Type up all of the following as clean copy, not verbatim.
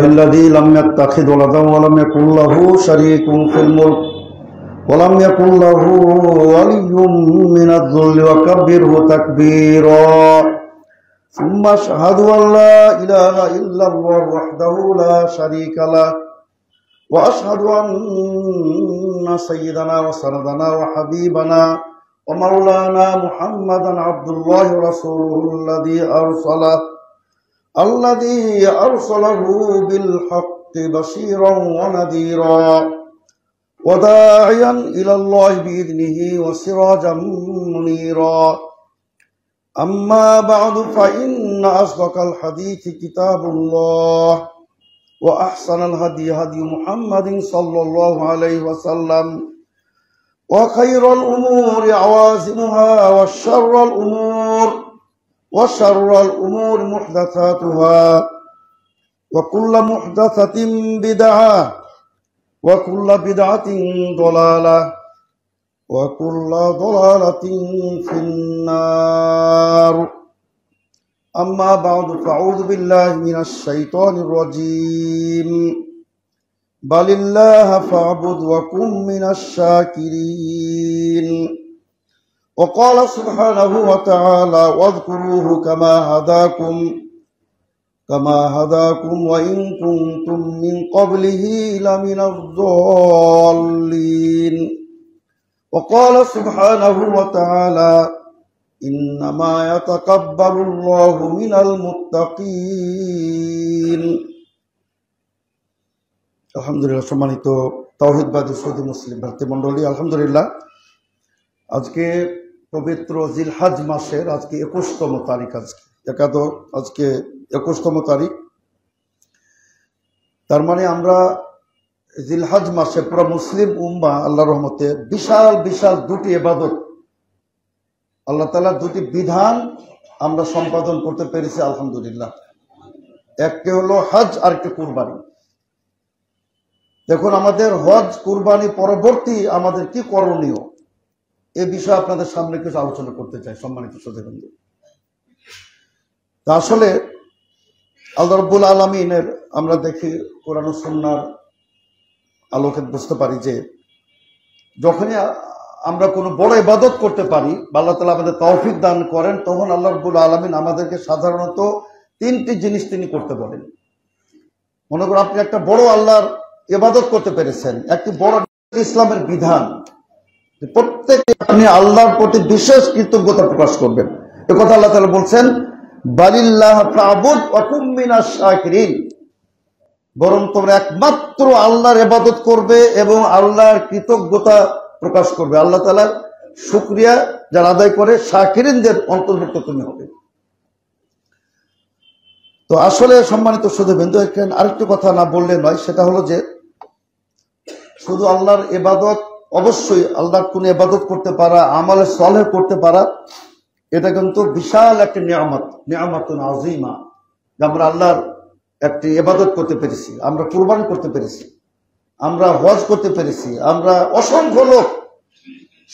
لله الذي لم يتخذ ولدا ولم يكن له شريك في الملك ولم يكن له ولي من الذل وكبره تكبيرا ثم أشهد أن لا إله إلا الله وحده لا شريك له وأشهد أن سيدنا وسندنا وحبيبنا ومولانا محمدا عبد الله ورسوله الذي أرسله بالحق بشيرا ونذيرا وداعيا إلى الله بإذنه وسراجا منيرا أما بعد فإن أصدق الحديث كتاب الله وأحسن الهدي هدي محمد صلى الله عليه وسلم وخير الأمور عوازمها وشر الأمور محدثاتها وكل محدثة بدعة وكل بدعة ضلالة وكل ضلالة في النار أما بعد فأعوذ بالله من الشيطان الرجيم بل الله فاعبد وكن من الشاكرين وقال سبحانه وتعالى واذكروه كما هداكم وإن كنتم من قبله لمن الضالين وقال سبحانه وتعالى إنما يتقبل الله من المتقين আলহামদুলিল্লাহ। সম্মানিত তাওহীদবাদী সৌদি মুসলিম ভাতৃমণ্ডলী, আলহামদুলিল্লাহ আজকে পবিত্র জিলহজ মাসের আজকে 21তম তারিখ, আজকে 21তম তারিখ। তার মানে আমরা জিলহজ মাসে পুরো মুসলিম উম্মাহ আল্লাহর রহমতে বিশাল বিশাল দুটি ইবাদত, আল্লাহ তাআলার দুটি বিধান আমরা সম্পাদন করতে পেরেছি আলহামদুলিল্লাহ। একটি হলো হজ আর একটি কুরবানি। দেখুন আমাদের হজ কুরবানি পরবর্তী আমাদের কি করণীয় এ বিষয়ে আপনাদের সামনে কিছু আলোচনা করতে চাই সম্মানিত শ্রোতাবৃন্দ। তা আসলে আল্লাহ রাব্বুল আলামিনের আমরা দেখি কোরআন ও সুন্নাহর আলোকে বুঝতে পারি যে যখনই আমরা কোনো বড় ইবাদত করতে পারি, আল্লাহ তাআলা আমাদের তৌফিক দান করেন, তখন আল্লাহ রাব্বুল আলামিন আমাদেরকে সাধারণত তিনটি জিনিস তিনি করতে বলেন। মনে করুন আপনি একটা বড় আল্লাহর ইবাদত করতে পেরেছেন, একটি বড় ইসলামের বিধান, প্রত্যেকে আপনি আল্লাহর প্রতি বিশেষ কৃতজ্ঞতা প্রকাশ করবেন। এ কথা আল্লাহ তাআলা বলছেন বালিল্লাহ ফাবুদ ওয়া কুম মিনাশ শাকিরিন, বরং তোমরা একমাত্র আল্লাহর ইবাদত করবে এবং আল্লাহর কৃতজ্ঞতা প্রকাশ করবে। আল্লাহ তাআলার শুকরিয়া যারা আদায় করে শাকিরিনদের অন্তর্ভুক্ত তুমি হবে। তো আসলে সম্মানিত শ্রোতাবৃন্দ, এখানে আরেকটি কথা না বললে নয়, সেটা হলো যে শুধু আল্লাহর ইবাদত, অবশ্যই আল্লাহর কোন ইবাদত করতে পারা, আমলে সালেহ করতে পারা, এটা কিন্তু বিশাল একটা নিয়ামতুন আযীমা। আমরা আল্লাহর একটি ইবাদত করতে পেরেছি, আমরা কুরবানি করতে পেরেছি, আমরা হজ করতে পেরেছি। আমরা অসংখ্য লোক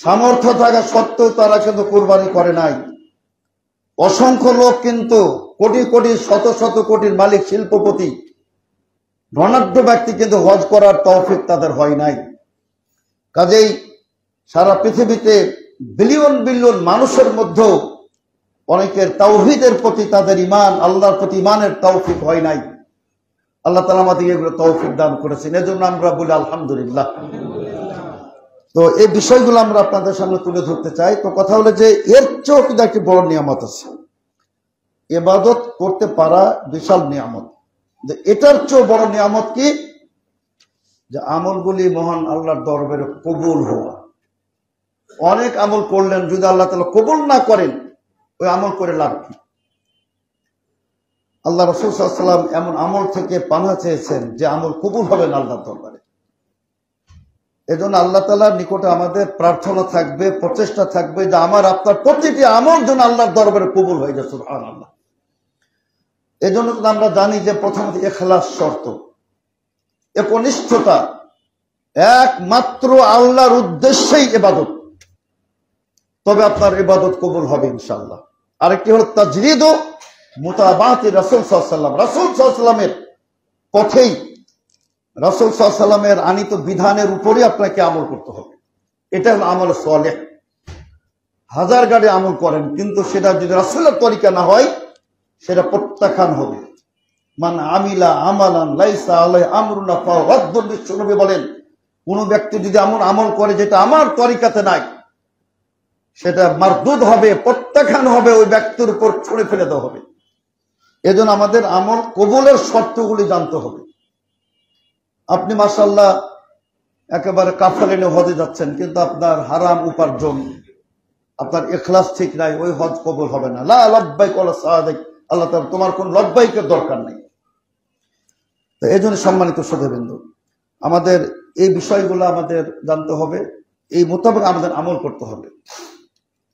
সামর্থ্য থাকা সত্ত্বেও তারা কিন্তু কুরবানি করে নাই। অসংখ্য লোক কিন্তু কোটি কোটি শত শত কোটির মালিক, শিল্পপতি, ধনাঢ্য ব্যক্তি কিন্তু হজ করার তৌফিক তাদের হয় নাই। কাজেই সারা পৃথিবীতে বিলিয়ন বিলিয়ন মানুষের মধ্যেও অনেকের তাওহীদের প্রতি তাদের ঈমান, আল্লাহর প্রতি ঈমানের তৌফিক হয় নাই। আল্লাহ তাআলা আমাদের এগুলো তৌফিক দান করেছেন, এজন্য আমরা বলি আলহামদুলিল্লাহ। তো এই বিষয়গুলো আমরা আপনাদের সামনে তুলে ধরতে চাই। তো কথা হলো যে এর চেয়েও কিন্তু একটি বড় নিয়ামত আছে, ইবাদত করতে পারা বিশাল নিয়ামত। যে এটার চেয়েও বড় নিয়ামত কি, যে আমলগুলি মহান আল্লাহর দরবারে কবুল হওয়া। অনেক আমল করলেন, যদি আল্লাহ তাআলা কবুল না করেন ওই আমল করে লাভ কি? আল্লাহ রাসূল সাল্লাল্লাহু আলাইহি ওয়াসাল্লাম এমন আমল থেকে পানাহ চেয়েছেন যে আমল কবুল হবে না আল্লাহর দরবারে। এজন্য আল্লাহ তাআলার নিকটে আমাদের প্রার্থনা থাকবে, প্রচেষ্টা থাকবে যে আমার আপনার প্রতিটি আমল যেন আল্লাহর দরবারে কবুল হয়ে যায়। সুবহানাল্লাহ। এজন্য আমরা জানি যে প্রথমত ইখলাস শর্ত, একনিষ্ঠতা, একমাত্র আল্লাহর উদ্দেশ্যেই ইবাদত, তবে আপনার ইবাদত কবুল হবে ইনশাআল্লাহ। আরেকটি হলো তাজরিদ ও মুতাবাআতি রাসূল সাল্লাল্লাহু আলাইহি ওয়াসাল্লাম, রাসূল সাল্লাল্লাহু আলাইহি ওয়াসাল্লামের পথেই রাসূল সাল্লাল্লাহু আলাইহি ওয়াসাল্লামের আনিত বিধানের উপরই আপনাকে আমল করতে হবে। এটা হলো আমল সালেহ। হাজার গাড়ি আমল করেন, কিন্তু সেটা যদি রাসূলের তরিকা না হয় সেটা প্রত্যাখ্যান হবে। মান আমিলা আমালান লাইসা আলাইহি আমরুনা ফারাদ্দুন। বিশ্বনবী বলেন, কোন ব্যক্তি যদি আমল করে যেটা আমার তরিকাতে নাই, সেটা মারদুদ হবে, প্রত্যাখ্যান হবে, ওই ব্যক্তির উপর ছুঁড়ে ফেলে দেওয়া হবে। এজন্য আমাদের আমল কবুলের শর্তগুলি জানতে হবে। আপনি মাশাআল্লাহ একেবারে কাফালে নিয়ে হজে যাচ্ছেন, কিন্তু আপনার হারাম উপার্জন, আপনার ইখলাস ঠিক নাই, ওই হজ কবুল হবে না। লা লাব্বাইক ওয়ালা সাদিক। আল্লাহ তাআলা তোমার কোন লব্বাইকের দরকার নেই। তো এজন্য সম্মানিত শ্রোতাবৃন্দ, আমাদের এই বিষয়গুলো আমাদের জানতে হবে, এই মোতাবেক আমাদের আমল করতে হবে।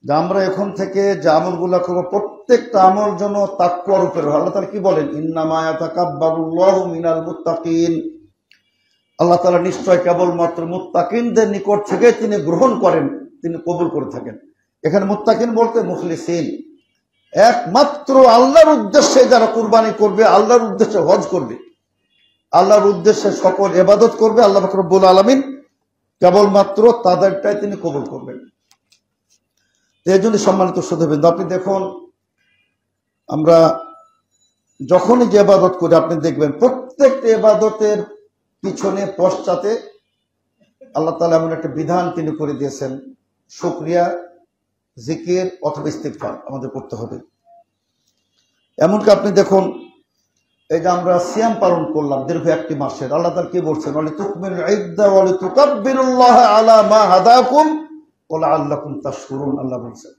যে আমরা এখন থেকে যে আমলগুলো করবো, প্রত্যেকটা আমল যেন তাকওয়ার উপরে। আল্লাহ তাআলা কি বলেন? ইন্নামা ইয়াতাকাব্বালুল্লাহু মিনাল মুত্তাকিন। আল্লাহ তাআলা নিশ্চয় কেবলমাত্র মুত্তাকিনদের নিকট থেকে তিনি গ্রহণ করেন, তিনি কবুল করে থাকেন। এখানে মুত্তাকিন বলতে মুখলিসিন, একমাত্র আল্লাহর উদ্দেশ্যে যারা কুরবানি করবে, আল্লাহর উদ্দেশ্যে হজ করবে, আল্লাহর উদ্দেশ্যে সকল ইবাদত করবে, আল্লাহ পাক রব্বুল আলামিন কেবলমাত্র তাদেরটাই তিনি কবুল করবেন। এই জন্য সম্মানিত শ্রোতাবৃন্দ, আপনি দেখুন আমরা যখনই যে ইবাদত করি, আপনি দেখবেন প্রত্যেকটা ইবাদতের পিছনে পশ্চাতে আল্লাহ তাআলা এমন একটা বিধান তিনি করে দিয়েছেন, শুকরিয়া, জিকির অথবা ইস্তিগফার আমাদের করতে হবে। এমনকি আপনি দেখুন, এই যে আমরা সিয়াম পালন করলাম দীর্ঘ একটি মাসের, আল্লাহ তাআলা কি বলছেন? ওয়ালিতুকমিলুল ইদ্দা ওয়ালিতুকাব্বিরুল্লাহ আলা মা হাদাকুম ওয়া লাআল্লাকুম তাশকুরুন। আল্লাহ বলছেন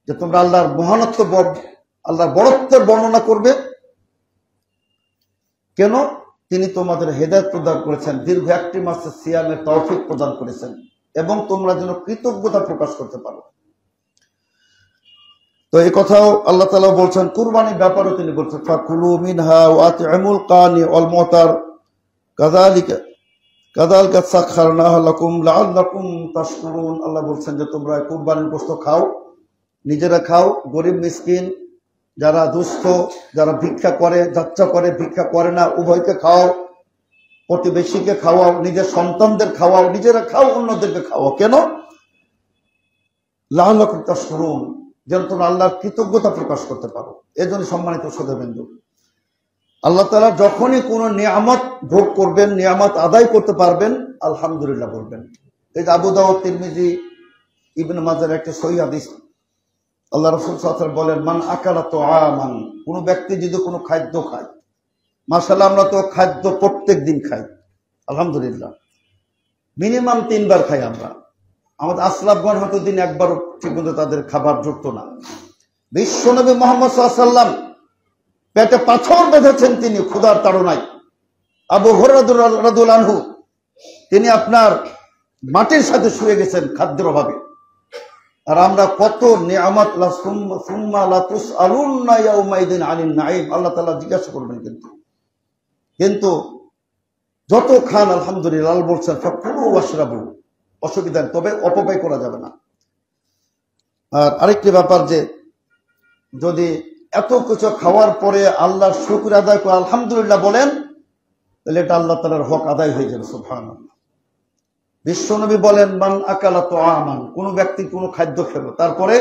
যে তোমরা আল্লাহর মহানত্ব, আল্লাহর বড়ত্বের বর্ণনা করবে। কেন? তিনি তোমাদের হেদায়েত প্রদান করেছেন, দীর্ঘ একটি মাসের সিয়ামের তৌফিক প্রদান করেছেন, এবং তোমরা যেন কৃতজ্ঞতা প্রকাশ করতে পারো। তো এই কথাও আল্লাহ তাআলা বলছেন। কুরবানির ব্যাপারেও তিনি বলছেন, ফাকুলু মিনহা ওয়া আতিমুল কানি ওয়াল মুতার কাযালিকা সাখখারনাহা লাকুম লাআল্লাকুম তাশকুরুন। আল্লাহ বলছেন যে তোমরা কুরবানির গোশত খাও, নিজেরা খাও, গরিব মিসকিন যারা দুস্থ, যারা ভিক্ষা করে, যাত্রা করে, ভিক্ষা করে না, উভয়কে খাও, প্রতিবেশীকে খাওয়াও, নিজের সন্তানদের খাওয়াও, নিজেরা খাও, অন্যদেরকে খাওয়াও। কেন? লাআল্লাকুম তাশকুরুন, যেন তোমরা আল্লাহর কৃতজ্ঞতা প্রকাশ করতে পারো। এজন্য সম্মানিত শ্রোতাবৃন্দ, আল্লাহ তাআলা যখনই কোনো নিয়ামত ভোগ করবেন, নিয়ামত আদায় করতে পারবেন, আলহামদুলিল্লাহ বলবেন। এই যে আবু দাউদ, তিরমিজি, ইবনে মাজার একটা সহিহ হাদিস, আল্লাহ রাসূল সাল্লাল্লাহু আলাইহি ওয়াসাল্লাম বলেন, মান আকালা তুআমান, কোন ব্যক্তি যদি কোনো খাদ্য খায়, মাশাআল্লাহ আমরা তো খাদ্য প্রত্যেক দিন খাই, আলহামদুলিল্লাহ, মিনিমাম 3 বার খাই আমরা। আমাদের আসলাফগণ হয়তো দিন একবার ঠিকমতো তাদের খাবার জুটত না। বিশ্বনবী মুহাম্মদ সাল্লাল্লাহু আলাইহি ওয়াসাল্লাম পেটে পাথর বেঁধেছেন তিনি ক্ষুধার তাড়নায়। আবু হুরায়রা রাদিয়াল্লাহু আনহু তিনি আপনার মাটির সাথে শুয়ে গেছেন খাদ্যের অভাবে। আর আমরা কত নিয়ামত, সুম্মা লা তুসআলুন্না ইয়াউমাইদিন আনিন নাঈম, আল্লাহ তাআলা জিজ্ঞাসা করবেন। কিন্তু যত খান আলহামদুলিল্লাহ, আল্লাহ বলছেন ফাকুলু ওয়াশরাবু, অসুবিধা নেই, তবে অপব্যয় করা যাবে না। আর আরেকটি ব্যাপার, যে যদি এত কিছু খাওয়ার পরে আল্লাহর শুকর আদায় করে আলহামদুলিল্লাহ বলেন, তাহলে এটা আল্লাহ তাআলার হক আদায় হয়ে যাবে। সুবহানাল্লাহ। বিশ্বনবী বলেন, মান আকালা তুআমান, কোন ব্যক্তি কোন খাদ্য খেলো, তারপরে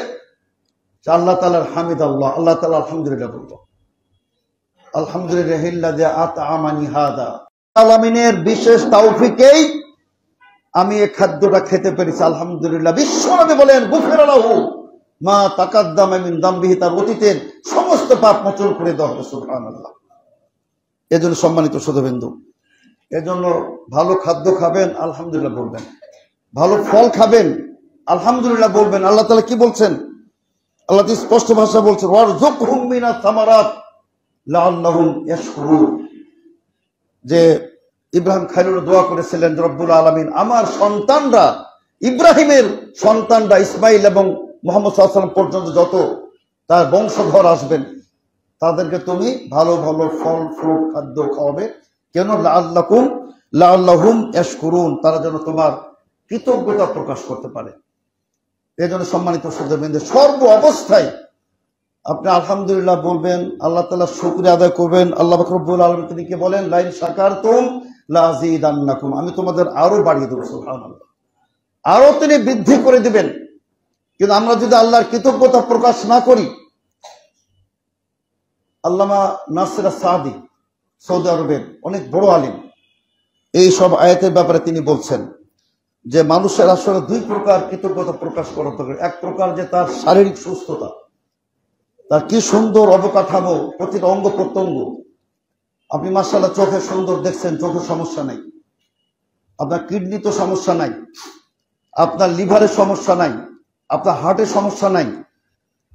আল্লাহ তাআলার হামিদ আল্লাহ, আল্লাহ তাআলা আলহামদুলিল্লাহ বলল, আলহামদুলিল্লাহিল্লাযী আত'আমানি হাদা, আলামিনের বিশেষ তৌফিকেই আমি এই খাদ্যটা খেতে পেরেছি, আলহামদুলিল্লাহ। বিশ্বনবী বলেন, গুফিরা লাহু মা তাকাদ্দামা মিন যামবিহি, তার অতীতের সমস্ত পাপ মোচন করে দেওয়া হবে। সুবহানাল্লাহ। এজন্য সম্মানিত শ্রোতাবৃন্দ, এজন্য ভালো খাদ্য খাবেন, আলহামদুলিল্লাহ বলবেন, ভালো ফল খাবেন, আলহামদুলিল্লাহ বলবেন। আল্লাহ তাআলা কি বলছেন? আল্লাহ স্পষ্ট ভাষা বলছেন, ওয়ারযুকহুম মিনাস সামারাত লাআল্লাহুম ইয়াশকুরুন, যে ইব্রাহিম খলিল দোয়া করেছিলেন, রব্বুল আলামিন আমার সন্তানরা, ইব্রাহিমের সন্তানরা ইসমাইল এবং মুহাম্মদ সাল্লাল্লাহু আলাইহি ওয়াসাল্লাম পর্যন্ত যত তার বংশধর আসবেন, তাদেরকে তুমি ভালো ভালো ফল ফ্রুট খাদ্য খাওয়াবে। কেন? লাআল্লাহুম ইয়াশকুরুন, তারা যেন তোমার কৃতজ্ঞতা প্রকাশ করতে পারে। এই জন্য সম্মানিত শ্রোতাবৃন্দ, সর্ব অবস্থায় আপনি আলহামদুলিল্লাহ বলবেন, আল্লাহ তাআলা শুকরিয়া আদায় করবেন। আল্লাহ পাক রব্বুল আলামিন তিনি কি বলেন, লাইন শাকারতুম লাযীদান্নাকুম, আমি তোমাদের আরো বাড়িয়ে দেব। সুবহানাল্লাহ, আরো তিনি বৃদ্ধি করে দিবেন। কিন্তু আমরা যদি আল্লাহর কৃতজ্ঞতা প্রকাশ না করি, আল্লামা নাসির সাদি সৌদি আরবের অনেক বড় আলিম, এই সব আয়াতের ব্যাপারে তিনি বলছেন যে মানুষের আসলে দুই প্রকার কৃতজ্ঞতা প্রকাশ করা দরকার। এক প্রকার যে তার শারীরিক সুস্থতা, তার কি সুন্দর অবকাঠামো, প্রতিটা অঙ্গ প্রত্যঙ্গ। আপনি মাশাআল্লাহ চোখে সুন্দর দেখছেন, চোখের সমস্যা নাই, আপনার কিডনিতে সমস্যা নাই, আপনার লিভারের সমস্যা নাই, আপনার হার্টের সমস্যা নাই,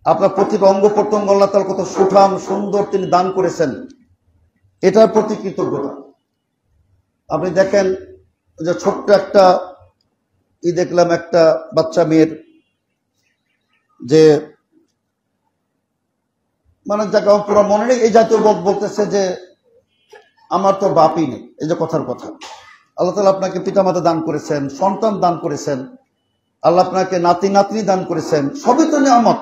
আপনার প্রতিটা অঙ্গ প্রত্যঙ্গ আল্লাহ তাআলা কত সুঠাম সুন্দর তিনি দান করেছেন, এটার প্রতি কৃতজ্ঞতা। আপনি দেখেন যে ছোট্ট একটা দেখলাম একটা বাচ্চা মেয়ের যে মানে যাকে আমার পুরো মনে নেই, এই জাতীয় বলতেছে যে আমার তো বাপই নেই। এই যে কথার কথা, আল্লাহ তাআলা আপনাকে পিতামাতা দান করেছেন, সন্তান দান করেছেন, আল্লাহ আপনাকে নাতি নাতনি দান করেছেন, সবই তো নিয়ামত।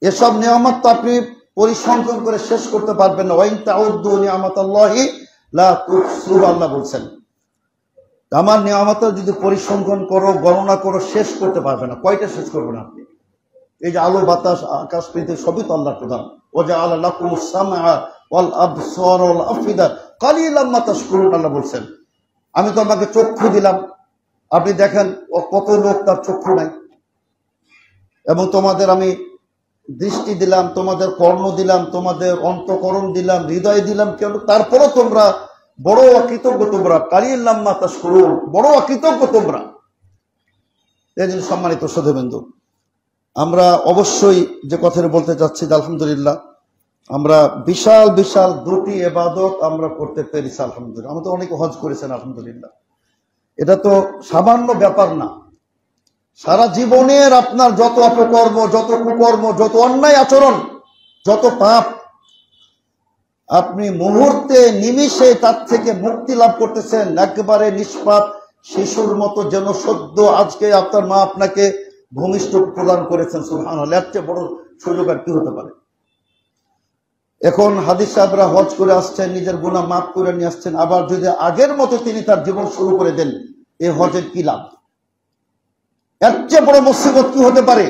এসব নিয়ামত তো আপনি পরিসংখ্যান করে শেষ করতে পারবেন না। ওয়াইন তাউদ্দু নিয়ামাতাল্লাহি লা তুহসুহা, আল্লাহ বলছেন আমার নিয়ামত যদি পরিসংখ্যান করো, গণনা করো, শেষ করতে পারবে না। কয়টা শেষ করবেন আপনি? এই যে আলো বাতাস আকাশ পৃথিবী সবই তো আল্লাহর প্রদান। ওয়াজআলা লাকুমুস সামআ ওয়াল আবসারা ওয়াল আফিদা কালিলাম মা তাশকুরুন, আল্লাহ বলছেন আমি তো আপনাকে চক্ষু দিলাম, আপনি দেখেন কত লোক তার চক্ষু নাই, এবং তোমাদের আমি দৃষ্টি দিলাম, তোমাদের কর্ণ দিলাম, তোমাদের অন্তঃকরণ দিলাম, হৃদয় দিলাম, কেন তারপরও তোমরা বড় অকৃতজ্ঞ, তোমরা কালিলাম মা তাশকুরুন, বড় অকৃতজ্ঞ তোমরা। এই জন্য সম্মানিত শ্রোতাবৃন্দ, আমরা অবশ্যই যে কথাটা বলতে চাচ্ছি যে আলহামদুলিল্লাহ আমরা বিশাল বিশাল দুটি ইবাদত আমরা করতে পেরেছি আলহামদুলিল্লাহ। আমাদের অনেকে হজ করেছেন আলহামদুলিল্লাহ, এটা তো সামান্য ব্যাপার না। সারা জীবনের আপনার যত অপকর্ম, যত কুকর্ম, যত অন্যায় আচরণ, যত পাপ, আপনি মুহূর্তে নিমিষে তার থেকে মুক্তি লাভ করতেছেন, একেবারে নিষ্পাপ শিশুর মতো, যেন সদ্য আজকে আপনার মা আপনাকে ভূমিষ্ঠ প্রদান করেছেন। সুবহানাল্লাহ, এর চেয়ে বড় সুযোগ আর কি হতে পারে? এখন হাদিস সাহেবরা হজ করে আসছেন, নিজের গুনাহ মাফ করে নিয়ে আসছেন, আবার যদি আগের মতো তিনি তার জীবন শুরু করে দেন, এই হজের কি লাভ? এর চেয়ে বড় মুসিবত কি হতে পারে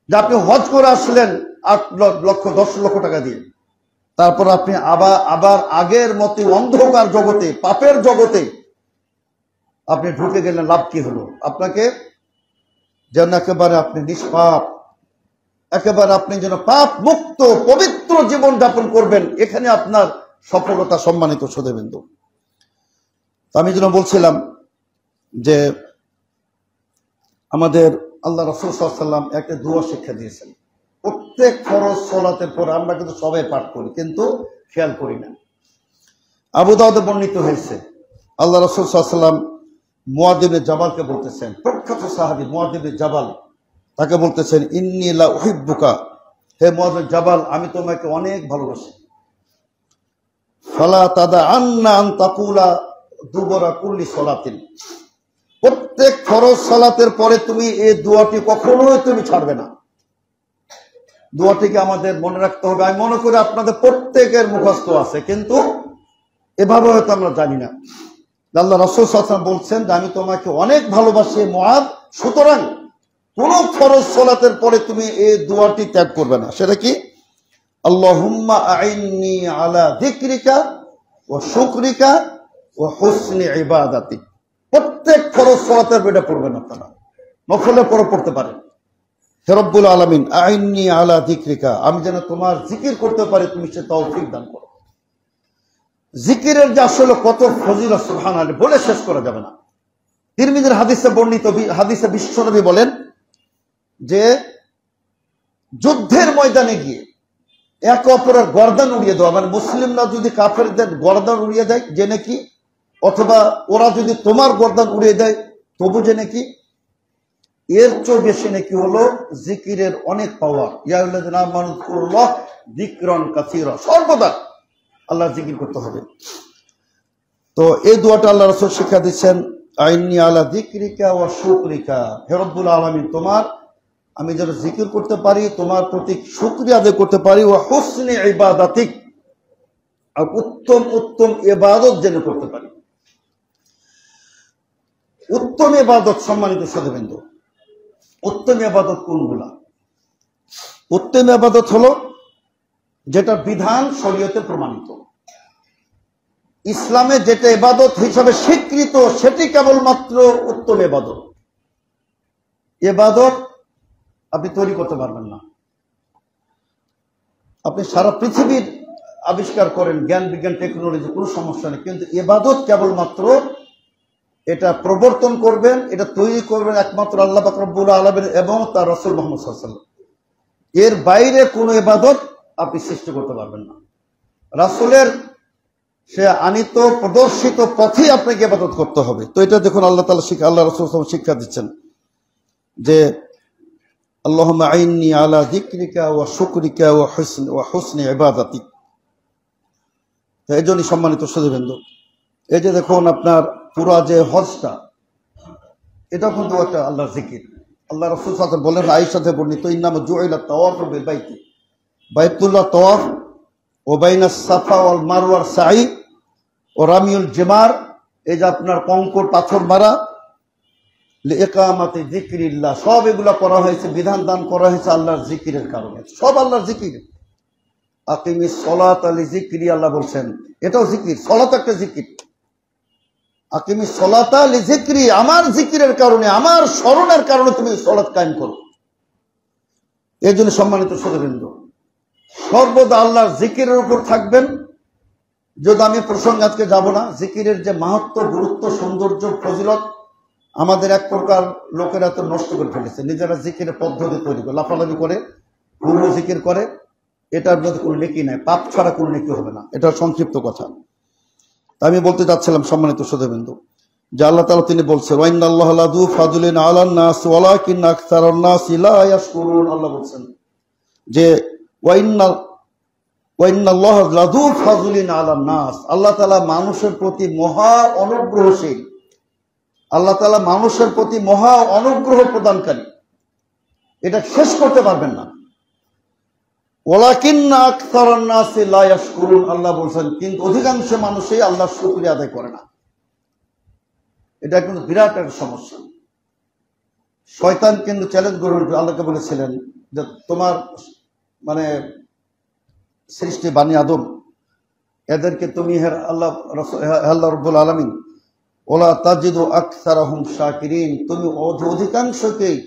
যে আপনি হজ করে আসলেন 8 লক্ষ 10 লক্ষ টাকা দিয়ে, তারপর আপনি আবার আগের মতো অন্ধকার জগতে, পাপের জগতে আপনি ঢুকে গেলেন। লাভ কি হলো? আপনাকে যেন একেবারে আপনি নিষ্পাপ, একেবারে আপনি যেন পাপ মুক্ত পবিত্র জীবন যাপন করবেন, এখানে আপনার সফলতা। সম্মানিত শ্রোতাবৃন্দ, আমি যেন বলছিলাম যে আমাদের আল্লাহ রাসূল সাল্লাল্লাহু আলাইহি ওয়াসাল্লাম একটা দোয়া শিক্ষা দিয়েছেন। প্রত্যেক ফরজ সালাতের পর আমরা কিন্তু সবাই পাঠ করি, কিন্তু খেয়াল করি না। আবু দাউদে বর্ণিত হয়েছে, আল্লাহ রাসূল সাল্লাল্লাহু আলাইহি ওয়াসাল্লাম মুআয ইবনে জাবালকে বলতেছেন, প্রখ্যাত সাহাবী মুআয ইবনে জাবাল, তাকে বলতেছেন ইন্নী লা উহিব্বুকা, হে মুআয ইবনে জাবাল আমি তোমাকে অনেক ভালোবাসি। ফালা তাদআন্না আন তাকুলা দুবরা কুল্লি সালাতিন, প্রত্যেক ফরজ সালাতের পরে তুমি এই দোয়াটি কখনোই তুমি ছাড়বে না। দোয়াটিকে আমাদের মনে রাখতে হবে। আমি মনে করি আপনাদের প্রত্যেকের মুখস্থ আছে, কিন্তু এভাবে হয়তো আমরা জানি না। আল্লাহ রাসূল সাল্লাল্লাহু আলাইহি ওয়াসাল্লাম বলছেন যে আমি তোমাকে অনেক ভালোবাসি মুআয, সুতরাং কোন ফরজ সালাতের পরে তুমি এই দোয়াটি ত্যাগ করবে না। সেটা কি? আল্লাহুম্মা আইন্নি আলা যিকরিকা ওয়া শুকরিকা ওয়া হুসনি ইবাদাতিক। প্রত্যেক ফরজ সালাতের এটা পড়বেন আপনারা, নফলের পরে পড়তে পারেন। হে রব্বুল আলামিন আইন্নি আলা যিকরিকা, আমি যেন তোমার জিকির করতে পারি, তুমি সে তৌফিক দান করো। জিকিরের যে আসলে কত ফজিলত সুবহানাল্লাহ বলে শেষ করা যাবে না। তিরমিজির হাদিসে বর্ণিত, হাদিসে বিশ্বনবী বলেন যে যুদ্ধের ময়দানে গিয়ে এক অপরের গর্দান উড়িয়ে দেওয়া, মানে মুসলিমরা যদি কাফেরদের গর্দান উড়িয়ে দেয় যে নাকি, অথবা ওরা যদি তোমার গর্দান উড়িয়ে দেয় তবু যে নাকি, এর চেয়ে বেশি নাকি হলো জিকিরের অনেক পাওয়ার। ইয়া আল্লাযিনা আমানু যিকুরুল্লাহ যিকরান কাসীরা, সর্বদা আল্লাহর জিকির করতে হবে। তো এই দোয়াটা আল্লাহ রাসূল শিক্ষা দিচ্ছেন, আইন্নি আলা যিকরিকা ওয়া শুকরিকা, হে রব্বুল আলামিন তোমার আমি যেন জিকির করতে পারি, তোমার প্রতি শুকরিয়া আদায় করতে পারি, ও হুসনে ইবাদাতিক, আর উত্তম উত্তম ইবাদত যেন করতে পারি। উত্তম ইবাদত, সম্মানিত সাধুবৃন্দ, উত্তম ইবাদত কোনগুলা? উত্তম ইবাদত হলো যেটা বিধান শরীয়তে প্রমাণিত, ইসলামে যেটা ইবাদত হিসাবে স্বীকৃত, সেটি কেবলমাত্র উত্তম ইবাদত। ইবাদত আপনি তৈরি করতে পারবেন না। আপনি সারা পৃথিবীর আবিষ্কার করেন, জ্ঞান বিজ্ঞান টেকনোলজি, কোনো সমস্যা নেই, কিন্তু ইবাদত কেবলমাত্র এটা প্রবর্তন করবেন, এটা তৈরি করবেন একমাত্র আল্লাহ পাক রব্বুল আলামিন এবং তার রাসূল মুহাম্মদ সাল্লাল্লাহু আলাইহি ওয়াসাল্লাম। এর বাইরে কোনো ইবাদত আপনি সৃষ্টি করতে পারবেন না। রাসূলের সে আনিত প্রদর্শিত পথেই আপনাকে ইবাদত করতে হবে। তো এটা দেখুন আল্লাহ তাআলা আল্লাহ রাসূল সাল্লাল্লাহু আলাইহি ওয়াসাল্লাম শিক্ষা দিচ্ছেন যে আল্লাহুম্মা আইন্নি আলা যিকরিকা ওয়া শুকরিকা ওয়া হুসনি ইবাদাতিক। তো এই জন্যই সম্মানিত সাধুবৃন্দ, এই যে দেখুন আপনার পুরা যে হজটা, এটা কিন্তু একটা আল্লাহর জিকির। আল্লাহ রাসূল সাল্লাল্লাহু আলাইহি ওয়াসাল্লাম বলেন, আয়েশাতে বর্ণিত, ইন্নামা জুইলা তাওয়াফু বিল বাইতি, বাইতুল্লাহ তাওয়াফ ও বাইনাস সাফা ওয়াল মারওয়ার সাই ও রামিউল জিমার, এই যে আপনার কঙ্কর পাথর মারা, লিইকামাতি যিকরিল্লাহ, সব এগুলা করা হয়েছে, বিধান দান করা হয়েছে আল্লাহর জিকিরের কারণে, সব আল্লাহর জিকির। আকিমিস সলাতা লিযিকরি, আল্লাহ বলছেন এটাও জিকির, সলাত একটা জিকির। আকিমিস সলাতা লিযিকরি, আমার জিকিরের কারণে, আমার স্মরণের কারণে তুমি সলাত কায়েম করো। এই জন্য সম্মানিত সাধুবৃন্দ, সর্বদা আল্লাহর জিকিরের উপর থাকবেন। যদি আমি প্রসঙ্গে আজকে যাব না, জিকিরের যে মাহাত্ম্য, গুরুত্ব, সৌন্দর্য, ফজিলত আমাদের এক প্রকার লোকেরা তো নষ্ট করে ফেলেছে, নিজেরা জিকিরের পদ্ধতি তৈরি করে লাফালাফি করে, গুরু জিকির করে, এটার মধ্যে কোনো নেকি নাই, পাপ ছাড়া কোনো নেকি হবে না, এটা সংক্ষিপ্ত কথা। আমি বলতে চাচ্ছিলাম সম্মানিত সাধুবৃন্দ, যে আল্লাহ তাআলা তিনি বলছেন, ওয়াইন্নাল্লাহা লাযু ফাদলিন আলান নাস ওয়ালাকিন্না আকসারান নাসি লা ইয়াশকুরুন। আল্লাহ বলছেন যে ওয়াইন্নাল্লাহা লাযু ফাদলিন আলান নাস, আল্লাহ তাআলা মানুষের প্রতি মহা অনুগ্রহশীল, আল্লাহ তাআলা মানুষের প্রতি মহা অনুগ্রহ প্রদানকারী, এটা শেষ করতে পারবেন না। ওয়ালাকিন্না আকসারান নাসি লা ইয়াশকুরুন, আল্লাহ বলছেন কিন্তু অধিকাংশ মানুষই আল্লাহর শুকরিয়া আদায় করে না। এটা কিন্তু বিরাট একটা সমস্যা। শয়তান কিন্তু চ্যালেঞ্জ গ্রহণ করে আল্লাহকে বলেছিলেন যে তোমার মানে সৃষ্টি বানি আদম, এদেরকে তুমি আল্লাহ রাব্বুল আলামিন ওলা তাজিদু আকসারাহুম শাকিরিন, তুমি অধিকাংশকেই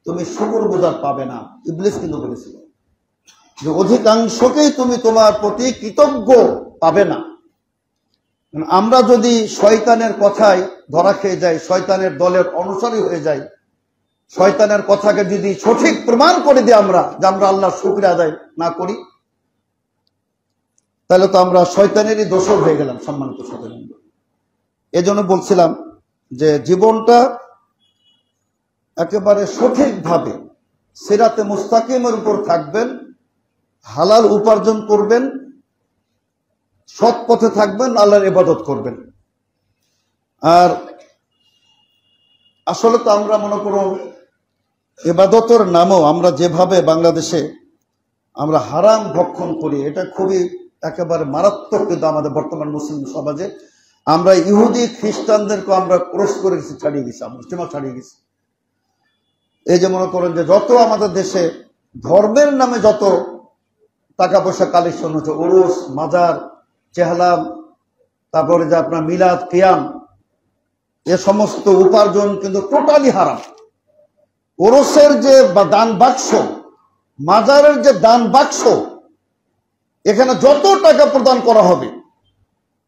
তুমি শুকরগুজার পাবে না। ইবলিস কিন্তু বলেছিল যে অধিকাংশকেই তুমি তোমার প্রতি কৃতজ্ঞ পাবে না। আমরা যদি শয়তানের কথায় ধরা খেয়ে যাই, শয়তানের দলের অনুসারী হয়ে যাই, শয়তানের কথাকে যদি সঠিক প্রমাণ করে দিই আমরা, যে আমরা আল্লাহর শুকরিয়া আদায় না করি, তাহলে তো আমরা শয়তানেরই দোষর হয়ে গেলাম। সম্মানিত সাধুবৃন্দ, এজন্য বলছিলাম যে জীবনটা একেবারে সঠিকভাবে সিরাতে মুস্তাকিমের উপর থাকবেন, হালাল উপার্জন করবেন, সৎ পথে থাকবেন, আল্লাহর ইবাদত করবেন। আর আসলে তো আমরা মনে করুন ইবাদতের নামও আমরা যেভাবে বাংলাদেশে আমরা হারাম ভক্ষণ করি, এটা খুবই একেবারে মারাত্মক। কিন্তু আমাদের বর্তমান মুসলিম সমাজে আমরা ইহুদি খ্রিস্টানদেরকে আমরা ক্রস করে গেছি, ছাড়িয়ে গেছি, আমরা সীমা ছাড়িয়ে গেছি। এই যে মনে করেন যে যত আমাদের দেশে ধর্মের নামে যত টাকা পয়সা কালেকশন হচ্ছে, উরুস, মাজার, চেহলাম, তারপরে যে আপনার মিলাদ, কিয়াম, এ সমস্ত উপার্জন কিন্তু টোটালি হারাম। ওরসের যে দান বাক্স, মাজারের যে দান বাক্স, এখানে যত টাকা প্রদান করা হবে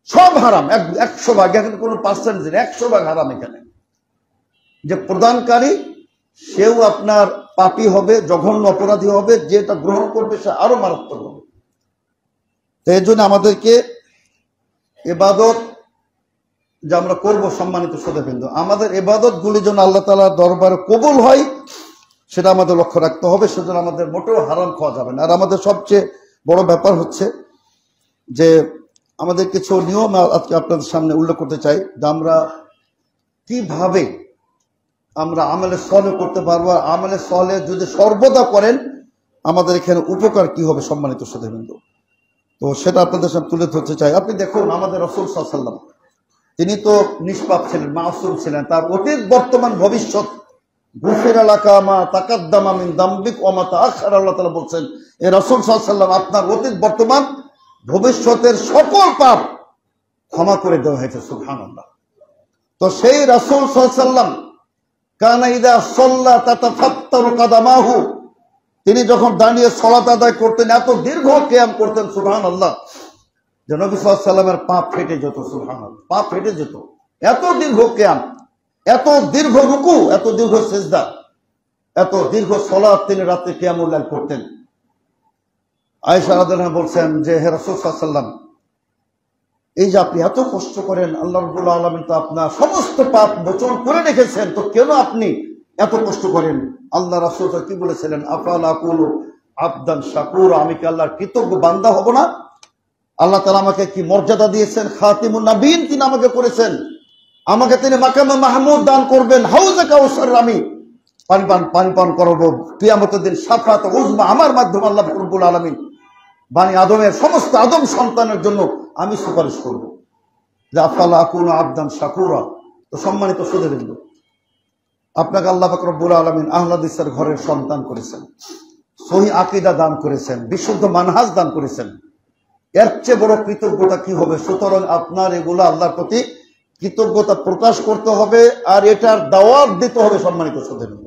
সব হারাম, 100 ভাগ, এখানে কোনো পার্সেন্টেজ নেই, 100 ভাগ হারাম। এখানে যে প্রদানকারী সেও আপনার পাপী হবে, জঘন্য অপরাধী হবে, যেটা গ্রহণ করবে সে আরো মারাত্মক হবে। তো এই জন্য আমাদেরকে ইবাদত যে আমরা করবো, সম্মানিত শ্রোতাবৃন্দ, আমাদের ইবাদত গুলি যেন আল্লাহ তাআলার দরবারে কবুল হয়, সেটা আমাদের লক্ষ্য রাখতে হবে। সেজন্য আমাদের মোটেও হারাম খাওয়া যাবে না। আর আমাদের সবচেয়ে বড় ব্যাপার হচ্ছে যে আমাদের কিছু নিয়ম আজকে আপনাদের সামনে উল্লেখ করতে চাই, যে আমরা কিভাবে আমরা আমলে সলে করতে পারবো। আমলে সলে যদি সর্বদা করেন আমাদের এখানে উপকার কি হবে সম্মানিত সুধীবৃন্দ, তো সেটা আপনাদের সামনে তুলে ধরতে চাই। আপনি দেখুন আমাদের রাসূল সাল্লাল্লাহু আলাইহি ওয়াসাল্লাম, তিনি তো নিষ্পাপ ছিলেন, মাসুম ছিলেন। তার অতীত বর্তমান ভবিষ্যৎ গুফির এলাকা মা তাকাদ্দামা মিন দামবিক ওয়া মা তাআখারা, আল্লাহ তাআলা বলছেন এ রাসূল সাল্লাল্লাহু আলাইহি ওয়াসাল্লাম আপনার অতীত বর্তমান ভবিষ্যতের সকল পাপ ক্ষমা করে দেওয়া হয়েছে। সুবহানাল্লাহ। তো সেই রাসূল সাল্লাল্লাহু আলাইহি ওয়াসাল্লাম কানা ইযা সাল্লা তাতাফাত্তারু কাদামাহু, তিনি যখন দাঁড়িয়ে সালাত আদায় করতেন এত দীর্ঘ কিয়াম করতেন সুবহানাল্লাহ, যে নবী সাল্লাল্লাহু আলাইহি ওয়াসাল্লামের পা ফেটে যেত। সুবহানাল্লাহ, পা ফেটে যেত। এত দীর্ঘ কিয়াম, এত দীর্ঘ রুকু, এত দীর্ঘ সিজদা, এত দীর্ঘ সালাত তিনি রাতে কিয়ামুল লাইল করতেন। আয়েশা রাদিয়াল্লাহু আনহা বলছেন যে হে রাসূল সাল্লাল্লাহু আলাইহি ওয়াসাল্লাম, এই যে আপনি এত কষ্ট করেন, আল্লাহ রাব্বুল আলামিন তো আপনার সমস্ত পাপ মোচন করে রেখেছেন, তো কেন আপনি এত কষ্ট করেন? আল্লাহ রাসূল কি বলেছিলেন? আফালা আকুলু আবদান শাকুরা, আমি কি আল্লাহর কৃতজ্ঞ বান্দা হব না? আল্লাহ তাআলা আমাকে কি মর্যাদা দিয়েছেন, খাতিমুন নবীন তিনি আমাকে করেছেন, আমাকে তিনি মাকামে মাহমুদ দান করবেন, হাউজে কাউসার আমি পানি পান করবো কিয়ামতের দিন, শাফাআত উযমা আমার মাধ্যমে আল্লাহ রাব্বুল আলামিন বানি আদমের সমস্ত আদম সন্তানের জন্য আমি সুপারিশ করব। যে আফালা আকুনু আবদান শাকুরা। তো সম্মানিত সুধীবৃন্দ, আপনাকে আল্লাহ পাক রব্বুল আলামিন আহলে হাদিসের ঘরের সন্তান করেছেন, সহিহ আকীদা দান করেছেন, বিশুদ্ধ মানহাজ দান করেছেন, এর চেয়ে বড় কৃতজ্ঞতা কি হবে? সুতরাং আপনার এগুলো আল্লাহর প্রতি কৃতজ্ঞতা প্রকাশ করতে হবে, আর এটার দাওয়াত দিতে হবে। সম্মানিত সুধীবৃন্দ,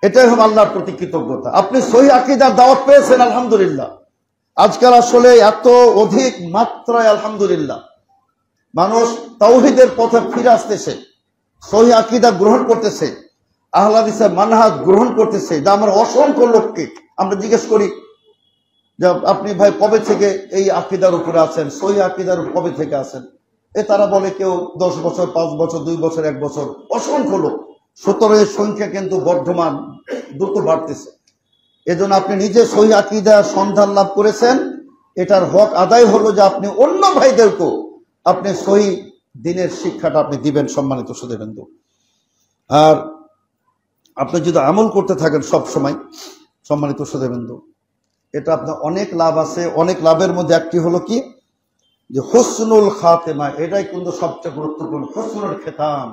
এটাই হবে আল্লাহর প্রতি কৃতজ্ঞতা। আপনি সহিহ আকীদার দাওয়াত পেয়েছেন, আলহামদুলিল্লাহ। আজকাল আসলে এত অধিক মাত্রায় আলহামদুলিল্লাহ মানুষ তাওহীদের পথে ফিরে আসতেছে, সহিহ আকীদা গ্রহণ করতেছে, আহলে হাদিসের মানহাজ গ্রহণ করতেছে। যা আমরা অসংখ্য লোককে আমরা জিজ্ঞেস করি যে আপনি ভাই কবে থেকে এই আকীদার উপরে আছেন, সহিহ আকীদার কবে থেকে আছেন? তারা বলে কেউ 10 বছর, 5 বছর, 2 বছর, 1 বছর, অসংখ্য লোক। সুতরাং এর সংখ্যা কিন্তু বর্ধমান, দ্রুত বাড়তেছে। এজন্য আপনি নিজে সহিহ আকীদার সন্ধান লাভ করেছেন, এটার হক আদায় হলো যে আপনি অন্য ভাইদেরকেও আপনি সহিহ দ্বীনের শিক্ষাটা আপনি দিবেন। সম্মানিত সুধীবৃন্দ, আর আপনি যদি আমল করতে থাকেন সব সময়, সম্মানিত সুধীবৃন্দ, এটা আপনার অনেক লাভ আছে। অনেক লাভের মধ্যে একটি হলো কি, যে হুসনুল খাতেমা, এটাই কিন্তু সবচেয়ে গুরুত্বপূর্ণ। হুসনুল খেতাম,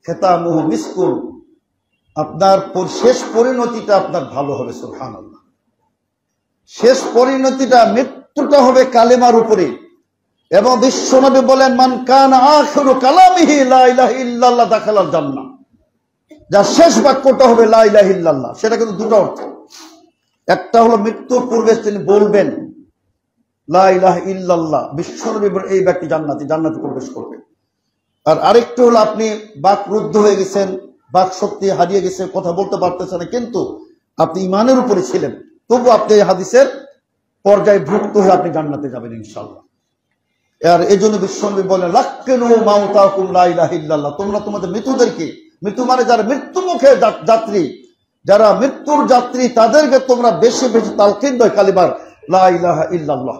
খেতামুহু মিসকুল, আপনার শেষ পরিণতিটা আপনার ভালো হবে। সুবহানাল্লাহ, শেষ পরিণতিটা, মৃত্যুটা হবে কালেমার উপরে। এবং বিশ্বনবী বলেন মান কানা আখিরু কালামিহি লা ইলাহা ইল্লাল্লাহ দাখালাল জান্নাহ, যার শেষ বাক্যটা হবে লা ইলাহা ইল্লাল্লাহ। সেটা কিন্তু দুটো অর্থ। একটা হলো মৃত্যুর পূর্বে তিনি বলবেন লা ইলাহা ইল্লাল্লাহ, বিশ্বনবী বলেন এই ব্যক্তি জান্নাতে প্রবেশ করবে। আর আরেকটু হলো আপনি বাকরুদ্ধ হয়ে গেছেন, বাক শক্তি হারিয়ে গেছে, কথা বলতে পারতেছেন না, কিন্তু আপনি ঈমানের উপরে ছিলেন, তবু আপনি এই হাদিসের পর্যায়ে ভুক্ত হয়ে আপনি জান্নাতে যাবেন ইনশাআল্লাহ। আর এই জন্য বিশ্বনবী বলেন লাক্কিনু মাউতাকুম লা ইলাহা ইল্লাল্লাহ, তোমরা তোমাদের মৃত্যুদেরকে, মৃত্যু মানে যারা মৃত্যু মুখে যাত্রী, যারা মৃত্যুর যাত্রী, তাদেরকে তোমরা বেশি বেশি তালকিন দাও কালিমার লা ইলাহা ইল্লাল্লাহ,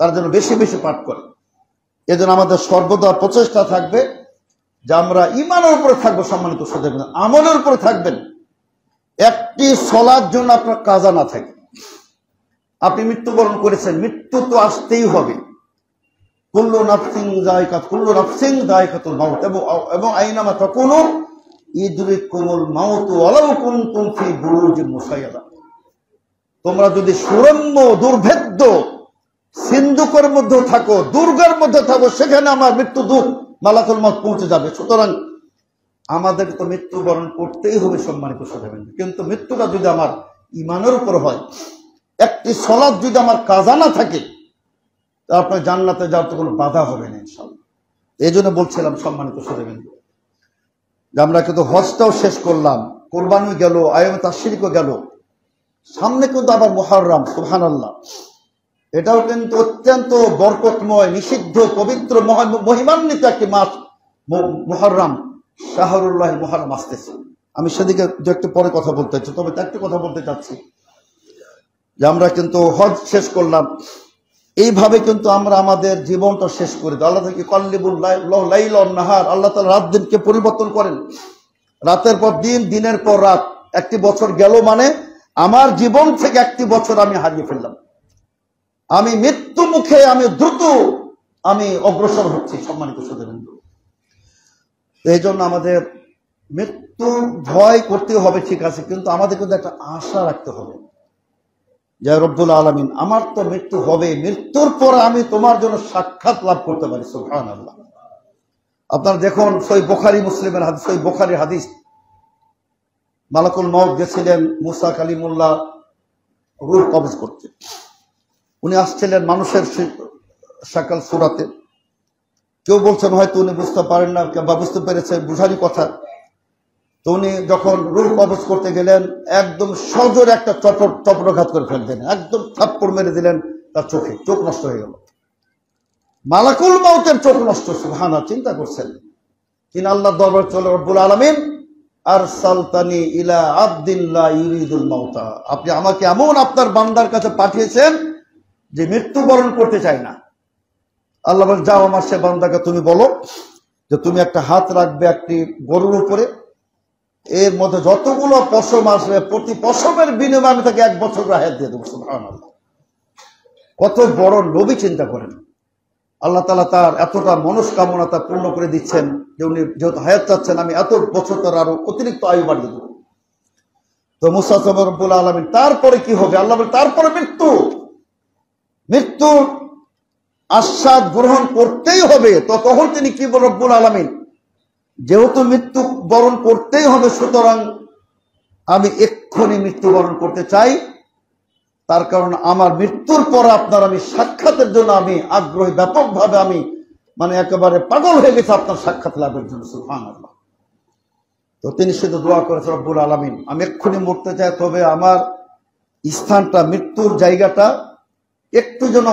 তার জন্য বেশি বেশি পাঠ করে। এজন্য আমাদের সর্বদা প্রচেষ্টা থাকবে যে আমরা ঈমানের উপরে থাকবো। সম্মানিত সুধীবৃন্দ, আমলের উপরে থাকবেন। একটি সলার জন্য আপনার কাজা না থাকে, আপনি মৃত্যুবরণ করেছেন, মৃত্যু তো আসতেই হবে। কুল্লু নাফসিন যায়কাতুল মাউত, এবং আইনামা তাকুনু ইদরিকুমুল মাউত ওয়ালাউ কুনতুম ফি বুরুজিন মুশাইয়াদা, তোমরা যদি সুরম্য দুর্ভেদ্য সিন্ধুকের মধ্যে থাকো, দুর্গের মধ্যে থাকো, সেখানে আমার মৃত্যু দূত মালাকুল মউত পৌঁছে যাবে। সুতরাং আমাদের তো মৃত্যুবরণ করতেই হবে সম্মানিত সুধীবৃন্দ। কিন্তু মৃত্যুটা যদি আমার ঈমানের উপর হয়, একটি সালাত যদি আমার কাজা না থাকে, তা আপনার জান্নাতে যাওয়ার তো কোনো বাধা হবে না ইনশাআল্লাহ। এই জন্য বলছিলাম সম্মানিত সুধীবৃন্দ, যে আমরা কিন্তু হজটাও শেষ করলাম, কোরবানি গেল, আয়ামে তাশরিকও গেল, সামনে কিন্তু আবার মুহররম। সুবহানাল্লাহ, এটাও কিন্তু অত্যন্ত বরকতময়, নিষিদ্ধ, পবিত্র, মহিমান্বিত একটি মাস মুহররম, শাহরুল্লাহ মুহররম আসতেছে। আমি সেদিকে একটু পরে কথা বলতে চাচ্ছি, তবে একটু কথা বলতে চাচ্ছি যে আমরা কিন্তু হজ শেষ করলাম, এইভাবে কিন্তু আমরা আমাদের জীবনটা শেষ করে দিই। আল্লাহ থেকে কল্লিবুল লাইল ওয়ান নাহার, আল্লাহ তাআলা রাত দিনকে পরিবর্তন করেন। রাতের পর দিন, দিনের পর রাত, একটি বছর গেল মানে আমার জীবন থেকে একটি বছর আমি হারিয়ে ফেললাম। আমি মৃত্যু মুখে, আমি দ্রুত অগ্রসর হচ্ছি সম্মানিত সুধীবৃন্দ। এই জন্য আমাদের মৃত্যু ভয় করতে হবে, ঠিক আছে, কিন্তু আমাদের কিন্তু একটা আশা রাখতে হবে যে রব্বুল আলামিন, আমার তো মৃত্যু হবে, মৃত্যুর পর আমি তোমার জন্য সাক্ষাৎ লাভ করতে পারি। সুবহানাল্লাহ। আপনারা দেখুন সহিহ বুখারী মুসলিমের হাদিস, সহিহ বুখারীর হাদিস, মালাকুল মউত গেছিলেন মুসা কালিমুল্লাহ রূহ কবজ করতে। উনি আসছিলেন মানুষের শাকাল সুরাতে। কেউ বলছেন হয়তো উনি বুঝতে পারেন না বা বুঝতে পেরেছেন, বুঝারই কথা। তো উনি যখন রূহ কবজ করতে গেলেন, একদম সজোরে একটা চপরাঘাত করে ফেললেন, একদম থাপ্পড় মেরে দিলেন তার চোখে, চোখ নষ্ট হয়ে গেল। মালাকুল মউতের চোখ নষ্ট। সুবহানাল্লাহ। চিন্তা করছেন কিনা আল্লাহর দরবার চলে, রব্বুল আলামিন আরসালতানি ইলা আবদিন লা ইউরিদুল মাউতা, আপনি আমাকে এমন আপনার বান্দার কাছে পাঠিয়েছেন যে মৃত্যুবরণ করতে চায় না। আল্লাহ বলেন, যাও আমার সে বান্দাকে তুমি বলো যে তুমি একটা হাত রাখবে একটি গরুর উপরে, এর মধ্যে যতগুলো পশম আসবে প্রতি পশমের বিনিময়ে আমি তাকে 1 বছর হায়াত দিয়ে দেবো। সুবহানাল্লাহ। কত বড় নবী, চিন্তা করেন। আল্লাহ তাআলা তার এতটা মনস্কামনা তা পূর্ণ করে দিচ্ছেন যে উনি যেহেতু হায়াত চাচ্ছেন, আমি এত বছর তার আরো অতিরিক্ত আয়ু বাড়িয়ে দেবো। তো মুসা রব্বুল আলামিন, তারপরে কি হবে? আল্লাহ বলেন, তারপরে মৃত্যুর আস্বাদ গ্রহণ করতেই হবে। তো তখন তিনি কি বলেন রব্বুল আলামিন, যেহেতু মৃত্যু বরণ করতেই হবে, সুতরাং আমি এক্ষুনি মৃত্যুবরণ করতে চাই। তার কারণ আমার মৃত্যুর পর আপনার আমি সাক্ষাতের জন্য আমি আগ্রহী, ব্যাপকভাবে আমি একেবারে পাগল হয়ে গেছে আপনার সাক্ষাৎ লাভের জন্য। সুবহানাল্লাহ। তো তিনি শুধু দোয়া করেছেন, রব্বুল আলামিন, আমি এক্ষুনি মরতে চাই, তবে আমার স্থানটা, মৃত্যুর জায়গাটা একটু যেন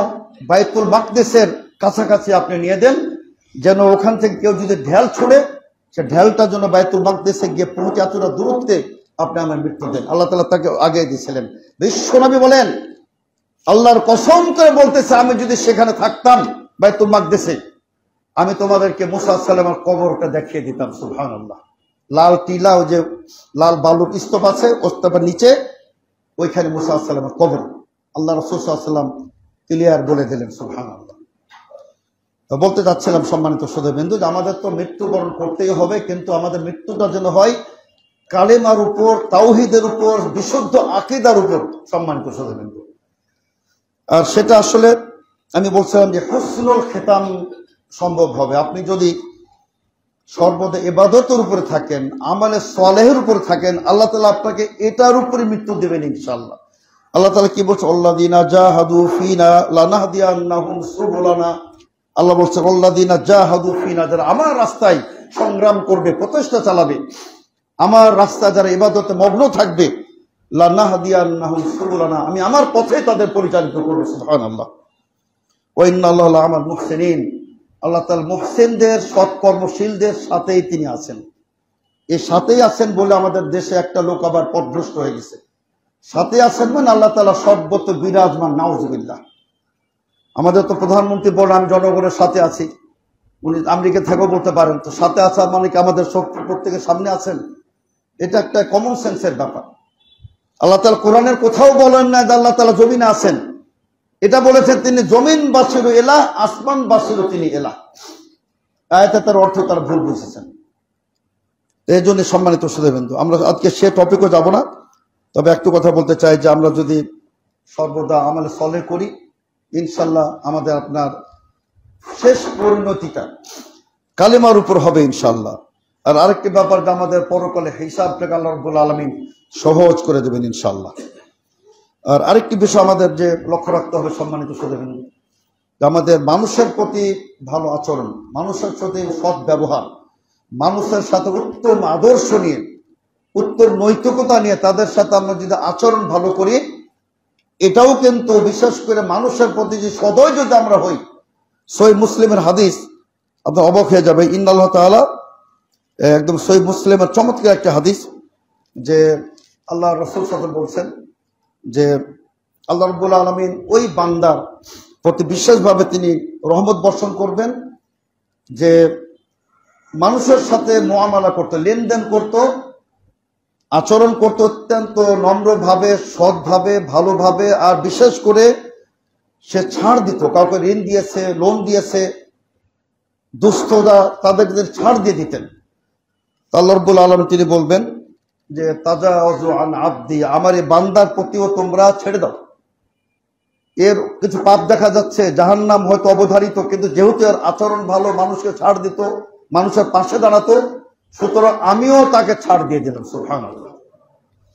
বাইতুল মাকদিসের কাছাকাছি আপনি নিয়ে দেন, যেন ওখান থেকে কেউ যদি ঢেল ছুড়ে, সে ঢেলটা যেন বাইতুল মাকদিসে গিয়ে পৌঁছে এতটা দূরত্বে আপনি আমার মৃত্যু দেন। আল্লাহ তাআলা তাকে আগে দিয়েছিলেন। বিশ্বনবী বলেন, আল্লাহর কসম করে বলতেছে, আমি যদি সেখানে থাকতাম বাইতুল মাকদিসে, আমি তোমাদেরকে মুসা আলাইহিস সালামের কবরটা দেখিয়ে দিতাম। সুবহানাল্লাহ। লাল টিলা, ওই যে লাল বালুর স্তূপ আছে, স্তূপের নিচে ওইখানে মুসা আলাইহিস সালামের কবর। আল্লাহ রাসূল সাল্লাল্লাহু আলাইহি ওয়াসাল্লাম ক্লিয়ার বলে দিলেন। সুবহানাল্লাহ। তো বলতে চাচ্ছিলাম সম্মানিত সুধীবৃন্দ, যে আমাদের তো মৃত্যুবরণ করতেই হবে, কিন্তু আমাদের মৃত্যুটা যেন হয় কালেমার উপর, তাওহীদের উপর, বিশুদ্ধ আকীদার উপর। সম্মানিত সুধীবৃন্দ, আর সেটা আসলে আমি বলছিলাম যে হুসনুল খিতাম সম্ভব হবে আপনি যদি সর্বদা ইবাদতের উপরে থাকেন, আমলে সালেহের উপরে থাকেন। আল্লাহ তাআলা আপনাকে এটার উপরে মৃত্যু দেবেন ইনশাআল্লাহ। আল্লাহ তাআলা কি বলছে, আল্লাযীনা জাহাদু ফিনা লানাহদিয়ান্নাহুম সুবুলানা। আল্লাহ বলছেন, আল্লাযীনা জাহাদু ফিনা, যারা আমার রাস্তায় সংগ্রাম করবে, প্রচেষ্টা চালাবে, আমার রাস্তায় যারা ইবাদতে মগ্ন থাকবে, লানাহদিয়ান্নাহুম সুবুলানা, আমি আমার পথে তাদের পরিচালিত করব। সুবহানাল্লাহ। ওয়া ইন্নাল্লাহা লা'আমাল মুহসিনিন, আল্লাহ তাআলা মুহসিনদের, সৎকর্মশীলদের সাথেই তিনি আছেন। এই সাথেই আছেন বলে আমাদের দেশে একটা লোক আবার পথভ্রষ্ট হয়ে গেছে। সাথে আছেন মানে আল্লাহ তাআলা সর্বত্র বিরাজমান। নাউজুবিল্লাহ। আমাদের তো প্রধানমন্ত্রী বলেন, আমি জনগণের সাথে আছি। উনি আমেরিকা থেকেও বলতে পারেন। তো সাথে আছে মানে কি আমাদের সব প্রত্যেকের সামনে আছেন? এটা একটা কমন সেন্সের ব্যাপার। আল্লাহ তাআলা কোরআনের কোথাও বলেন না যে আল্লাহ তাআলা জমিনে আছেন। এটা বলেছেন তিনি জমিন বাসিরও এলাহ, আসমান বাসিরও তিনি এলাহ। আয়াতে তার অর্থ তারা ভুল বুঝেছেন। এই জন্য সম্মানিত সুধীবৃন্দু, আমরা আজকে সে টপিকও যাব না, তবে একটু কথা বলতে চাই যে আমরা যদি সর্বদা আমলে সলেহ করি, ইনশাল্লাহ আমাদের আপনার শেষ পরিণতিটা কালেমার উপর হবে ইনশাল্লাহ। আর আরেকটি ব্যাপার, যে আমাদের পরকালে হিসাবটাকে আল্লাহ রাব্বুল আলামিন সহজ করে দেবেন ইনশাল্লাহ। আর আরেকটি বিষয় আমাদের যে লক্ষ্য রাখতে হবে সম্মানিত সুধীবৃন্দু, যে আমাদের মানুষের প্রতি ভালো আচরণ, মানুষের সাথে সৎ ব্যবহার, মানুষের সাথে উত্তম আদর্শ নিয়ে, উত্তম নৈতিকতা নিয়ে তাদের সাথে আমরা যদি আচরণ ভালো করি, এটাও কিন্তু বিশেষ করে মানুষের প্রতি যে সদয় যদি আমরা হই, সহিহ মুসলিমের হাদিস, আপনার অবাক হয়ে যাবে। ইন্নাল্লাহ তাআলা, একদম সহিহ মুসলিমের চমৎকার একটা হাদিস, যে আল্লাহ রাসূল সাল্লাল্লাহু আলাইহি ওয়াসাল্লাম বলছেন যে আল্লাহ রাব্বুল আলামিন ওই বান্দার প্রতি বিশেষভাবে তিনি রহমত বর্ষণ করবেন, যে মানুষের সাথে মুআমালা করতো, লেনদেন করতো, আচরণ করতো অত্যন্ত নম্রভাবে, সৎভাবে, ভালোভাবে। আর বিশেষ করে সে ছাড় দিত, কাউকে ঋণ দিয়েছে, লোন দিয়েছে, দুস্থরা তাদের ছাড় দিয়ে দিতেন। আল্লাহ রাব্বুল আলামিন তিনি বলবেন যে তাজাওয়াজু আন আবদি, আমার এই বান্দার প্রতিও তোমরা ছেড়ে দাও। এর কিছু পাপ দেখা যাচ্ছে, জাহান্নাম হয়তো অবধারিত, কিন্তু যেহেতু এর আচরণ ভালো, মানুষকে ছাড় দিত, মানুষের পাশে দাঁড়াতো, সুতরাং আমিও তাকে ছাড় দিয়ে দিলাম। সুবহানাল্লাহ।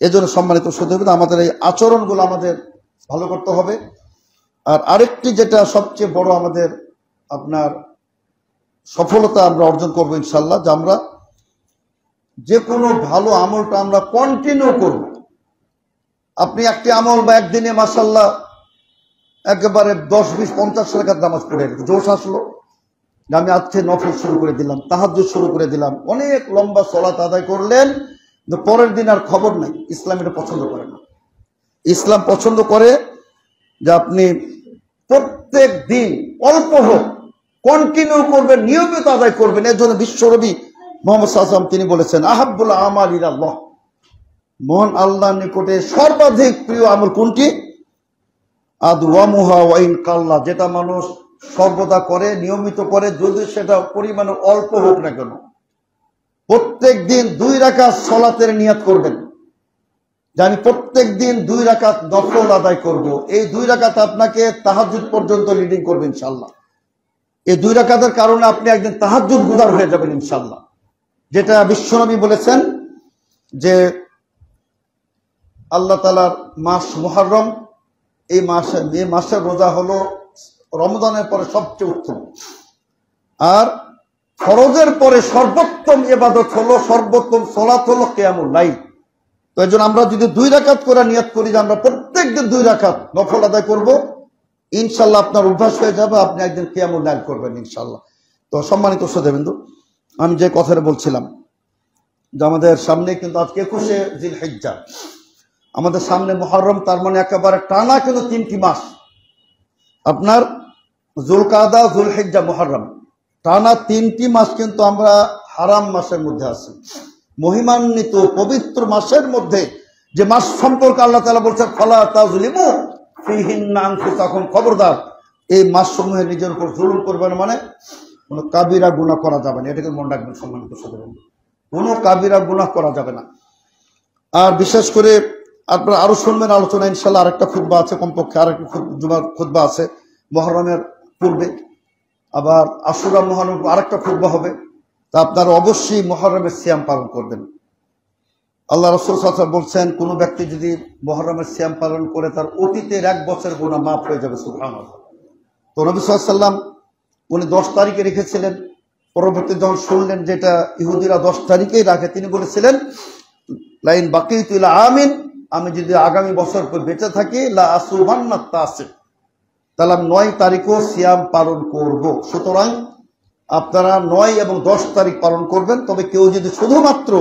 এজন্য সম্মানিত সুধীবৃন্দ, আমাদের এই আচরণগুলো আমাদের ভালো করতে হবে। আর আরেকটি যেটা সবচেয়ে বড় আমাদের আপনার সফলতা আমরা অর্জন করবো ইনশাল্লাহ, যে আমরা যে কোনো ভালো আমলটা আমরা কন্টিনিউ করব। আপনি একটি আমল বা একদিনে মাশাআল্লাহ একেবারে 10, 20, 50 রাকাত নামাজ পড়ে জোশ আসলো, আমি আজকে নফল শুরু করে দিলাম, তাহাজ্জুদ শুরু করে দিলাম, অনেক লম্বা সালাত আদায় করলেন, পরের দিন আর খবর নাই। ইসলাম এটা পছন্দ করে না। ইসলাম পছন্দ করে যে আপনি প্রত্যেক দিন অল্প হোক কন্টিনিউ করবেন, নিয়মিত আদায় করবেন। এর জন্য বিশ্বনবী মুহাম্মদ সাল্লাল্লাহু আলাইহি ওয়াসাল্লাম তিনি বলেছেন, আহাব্বুল আমাল ইলাল্লাহ, মহান আল্লাহর নিকটে সর্বাধিক প্রিয় আমল কোনটি? আদওয়ামুহা ওয়া ইন কাল্লা, যেটা মানুষ সর্বদা করে, নিয়মিত করে, যদি সেটা পরিমাণে অল্প হোক না কেন। প্রত্যেক দিন 2 রাকাত সালাতের নিয়ত করবেন, যে আমি প্রত্যেক দিন 2 রাকাত নফল আদায় করব। এই 2 রাকাত আপনাকে তাহাজ্জুদ পর্যন্ত লিডিং করবে ইনশাআল্লাহ। এই 2 রাকাতের কারণে আপনি একদিন তাহাজ্জুদ গুজার হয়ে যাবেন ইনশাআল্লাহ। যেটা বিশ্বনবী বলেছেন যে আল্লাহ তাআলার মাস মুহররম, এই মাসের রোজা হলো রমজানের পরে সবচেয়ে উত্তম, আর ফরজের পরে সর্বোত্তম ইবাদত হলো, সর্বোত্তম সালাত হলো কিয়ামুল লাইল। তো এই জন্য আমরা যদি 2 রাকাত করে নিয়ত করি যে আমরা প্রত্যেকদিন 2 রাকাত নফল আদায় করব, ইনশাআল্লাহ আপনার অভ্যাস হয়ে যাবে, আপনি একদিন কিয়ামুল লাইল করবেন ইনশাআল্লাহ। তো সম্মানিত শ্রোতাবৃন্দ, আমি যে কথাটা বলছিলাম যে আমাদের সামনে কিন্তু আজকে 21শে জিলহিজ্জা, আমাদের সামনে মুহররম, তার মানে একেবারে টানা কিন্তু 3টি মাস, আপনার যুলকাদা, যুলহিজ্জা, মুহররম, টানা 3টি মাস কিন্তু আমরা হারাম মাসের মধ্যে আছি। মহিমান্বিত পবিত্র মাসের মধ্যে, যে মাস সম্পর্কে আল্লাহ তাআলা বলছেন ফালা তাযলিমু ফীহিন্না আনফুসাকুম, খবরদার এই মাস সমূহে নিজের উপর জুলুম করবেন, মানে কোনো কাবিরা গুনাহ করা যাবে না। এটাকে মনে রাখবেন সম্মানিত শ্রোতাবৃন্দ, কোনো কাবিরা গুনাহ করা যাবে না। আর বিশেষ করে আপনারা আরো শুনবেন আলোচনা ইনশাআল্লাহ, আরেকটা খুতবা আছে, কমপক্ষে আরেকটা জুমার খুতবা আছে মুহররমের পূর্বে, আবার আশুরা মুহররম আরেকটা খুতবা হবে। তা আপনারা অবশ্যই মুহররমের সিয়াম পালন করবেন। আল্লাহ রাসূল সাল্লাল্লাহু আলাইহি ওয়াসাল্লাম বলছেন, কোন ব্যক্তি যদি মুহররমের সিয়াম পালন করে তার অতীতের 1 বছর গুনাহ মাফ হয়ে যাবে। সুবহানাল্লাহ। তো নবী সাল্লাল্লাহু আলাইহি ওয়াসাল্লাম উনি 10 তারিখে রেখেছিলেন, পরবর্তী যখন শুনলেন যেটা ইহুদিরা 10 তারিখেই রাখে, তিনি বলেছিলেন লাইন বাকিতু ইলা আমিন, আমি যদি আগামী বছর বেঁচে থাকি, লা আসুমান্না তাসি, তাহলে আমি 9 তারিখও সিয়াম পালন করব। সুতরাং আপনারা 9 এবং 10 তারিখ পালন করবেন। তবে কেউ যদি শুধুমাত্র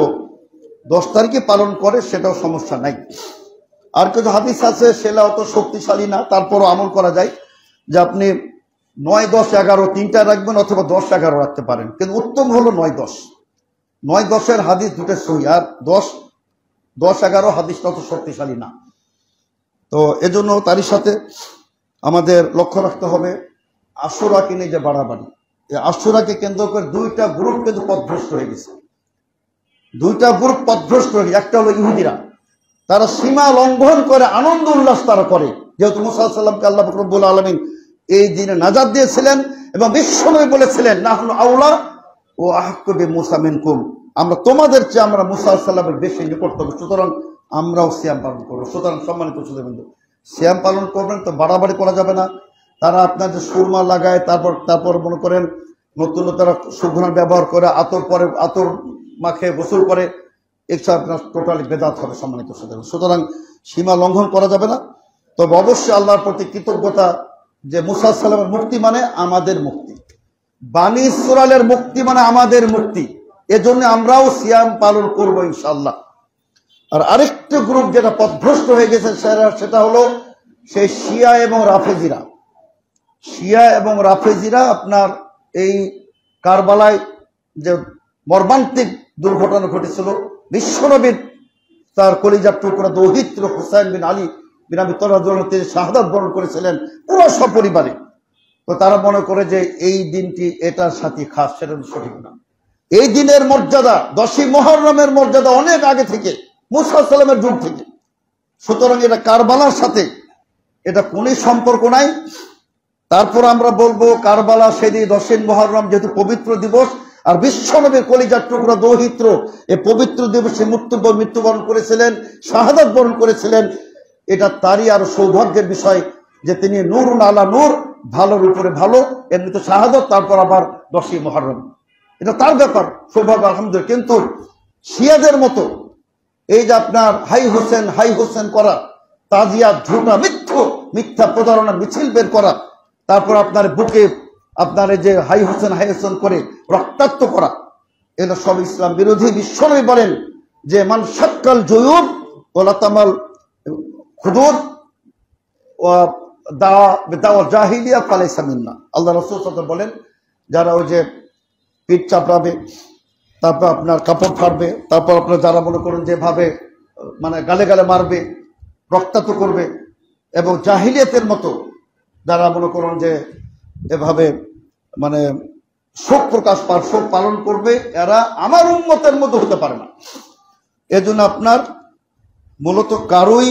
10 তারিখে পালন করে সেটাও সমস্যা নাই। আর কিছু হাদিস আছে, সেটা অত শক্তিশালী না, তারপরও আমল করা যায়, যে আপনি 9, 10, 11 তিনটা রাখবেন, অথবা 10, 11 রাখতে পারেন, কিন্তু উত্তম হলো 9, 10। 9, 10-এর হাদিস দুটো সহি, আর 10, 11 হাদিসটা অত শক্তিশালী না। তো এজন্য তারই সাথে আমাদের লক্ষ্য রাখতে হবে আশুরাকে নিয়ে যে বাড়াবাড়ি, এই আশুরাকে কেন্দ্র করে 2টা গ্রুপ কিন্তু পথভ্রষ্ট হয়ে গেছে। 2টা গ্রুপ পথভ্রষ্ট হয়ে গেছে। একটা হলো ইহুদিরা, তারা সীমা লঙ্ঘন করে আনন্দ উল্লাস তারা করে, যেহেতু মুসা আলাইহিস সালামকে আল্লাহ রাব্বুল আলামিন এই দিনে নাজাত দিয়েছিলেন, এবং বিশ্বনবী বলেছিলেন নাহনু আউলা ও আহাক্কু বিমূসা মিনকুম, আমরা তোমাদের চেয়ে আমরা মুসা আলাইহিস সালামের বেশি নিকটতম, সুতরাং আমরাও সিয়াম পালন করবো। সুতরাং সম্মানিত শ্রোতাবৃন্দ, সিয়াম পালন করবেন তো বাড়াবাড়ি করা যাবে না। তারা আপনার যে সুরমা লাগায়, তারপর মনে করেন নতুন তারা সুঘ্রাণ ব্যবহার করে, আতর মাখে গোসল করে, এসব আপনার টোটালি বেদাত হবে সম্মানিত শ্রোতাবৃন্দ। সুতরাং সীমা লঙ্ঘন করা যাবে না। তবে অবশ্যই আল্লাহর প্রতি কৃতজ্ঞতা, যে মুসা আলাইহিস সালামের মুক্তি মানে আমাদের মুক্তি, বানী ইসরাইলের মুক্তি মানে আমাদের মুক্তি, এজন্য আমরাও সিয়াম পালন করবো ইনশাআল্লাহ। আর আরেকটা গ্রুপ যেটা পথভ্রষ্ট হয়ে গেছে, সেটা হলো সেই শিয়া এবং রাফেজিরা। শিয়া এবং রাফেজিরা আপনার এই কারবালায় যে মর্মান্তিক দুর্ঘটনা ঘটেছিল। বিশ্বনবীর তার কলিজার টুকরা দৌহিত্র হুসাইন বিন আলী বিন আবি তালিব রাদিয়াল্লাহু তিনি শাহাদাত বরণ করেছিলেন পুরো সপরিবারে। তো তারা মনে করে যে এই দিনটি এটার সাথে খাস, সেটা সঠিক না। এই দিনের মর্যাদা 10ই মুহররমের মর্যাদা অনেক আগে থেকে, মুসা আলাইহিস সালামের যুগ থেকে। সুতরাং এটা কারবালার সাথে এটা কোনই সম্পর্ক নাই। তারপর আমরা বলবো কারবালা সেদিন 10ই মুহররম যেহেতু পবিত্র দিবস, আর বিশ্বনবীর কলিজার টুকরা দৌহিত্র এই পবিত্র দিবসে মৃত্যুবরণ করেছিলেন, শাহাদাত বরণ করেছিলেন। এটা তারই আরো সৌভাগ্যের বিষয় যে তিনি নূরুন আলা নূর, ভালোর উপরে ভালো, এমনি তো শাহাদাত, তারপর আবার 10ই মুহররম, এটা তার ব্যাপার, সৌভাগ্য আলহামদুলিল্লাহ। কিন্তু শিয়াদের মতো এই যে আপনার হাই হোসেন করা, তাজিয়া, ঝুটা, মিথ্যা প্রতারণা মিছিল বের করা, তারপর আপনার বুকে আপনার এই যে হাই হোসেন করে রক্তাক্ত করা, এটা সব ইসলাম বিরোধী। বিশ্বনবী বলেন যে মান শাক্কাল জুয়ুব ওয়া লাতামাল খুদুর ওয়া দাওয়া জাহিলিয়া ফালাইসা মিন্না। আল্লাহ রাসূল সাল্লাল্লাহু আলাইহি ওয়াসাল্লাম বলেন যারা ওই যে পিঠ চাপড়াবে, তারপর আপনার কাপড় ফাড়বে, তারপর আপনার যারা মনে করেন যেভাবে মানে গালে গালে মারবে, রক্তাক্ত করবে, এবং জাহিলিয়াতের মতো যারা মনে করেন যে এভাবে মানে শোক পালন করবে, এরা আমার উম্মতের মতো হতে পারে না। এজন্য আপনার মূলত কারোই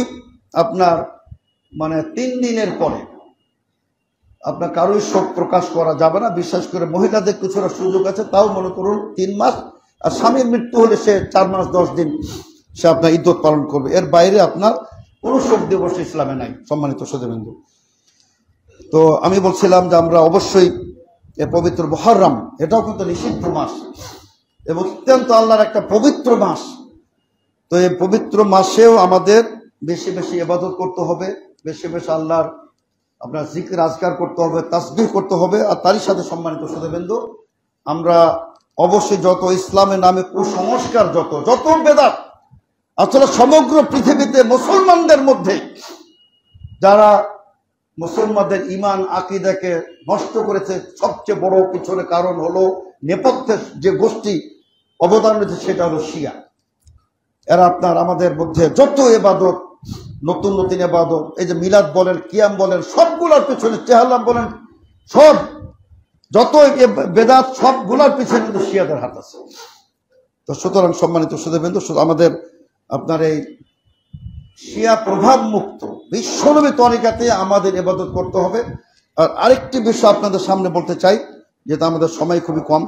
আপনার মানে 3 দিনের পরে আপনার কারোই শোক প্রকাশ করা যাবে না। বিশেষ করে মহিলাদের কিছুটা সুযোগ আছে, তাও মনে করুন 3 মাস, আর স্বামীর মৃত্যু হলে সে 4 মাস 10 দিন সে আপনার ইদ্যত পালন করবে। এর বাইরে আপনার কোনো শোক দিবস ইসলামে নাই, সম্মানিত সুধীবৃন্দ। তো আমি বলছিলাম যে আমরা অবশ্যই এই পবিত্র মুহররম, এটাও কিন্তু নিষিদ্ধ মাস এবং অত্যন্ত আল্লাহর একটা পবিত্র মাস। তো এই পবিত্র মাসেও আমাদের বেশি বেশি ইবাদত করতে হবে, বেশি বেশি আল্লাহর আপনার জিকির আজকার করতে হবে, তাসবিহ করতে হবে। আর তারই সাথে সম্মানিত সুধীবৃন্দ, আমরা অবশ্যই যত ইসলামের নামে কুসংস্কার, যত বেদাত আসলে সমগ্র পৃথিবীতে মুসলমানদের মধ্যে যারা মুসলমানদের ঈমান আকীদাকে নষ্ট করেছে, সবচেয়ে বড় পিছনে কারণ হলো নেপথ্যের যে গোষ্ঠী অবদান রয়েছে, সেটা হলো শিয়া। এরা আপনার আমাদের মধ্যে যত ইবাদত, নতুন নতুন ইবাদত, এই যে মিলাদ বলেন, কিয়াম বলেন, সবগুলোর পিছনে, চেহালাম বলেন, সব যত বেদাত সবগুলোর পিছনে কিন্তু শিয়াদের হাত আছে। তো সুতরাং সম্মানিত সুধীবৃন্দ, আমাদের আপনার এই শিয়া প্রভাব মুক্ত বিশ্বনবী তরিকাতে আমাদের ইবাদত করতে হবে। আর আরেকটি বিষয় আপনাদের সামনে বলতে চাই, যেটা আমাদের সময় খুবই কম,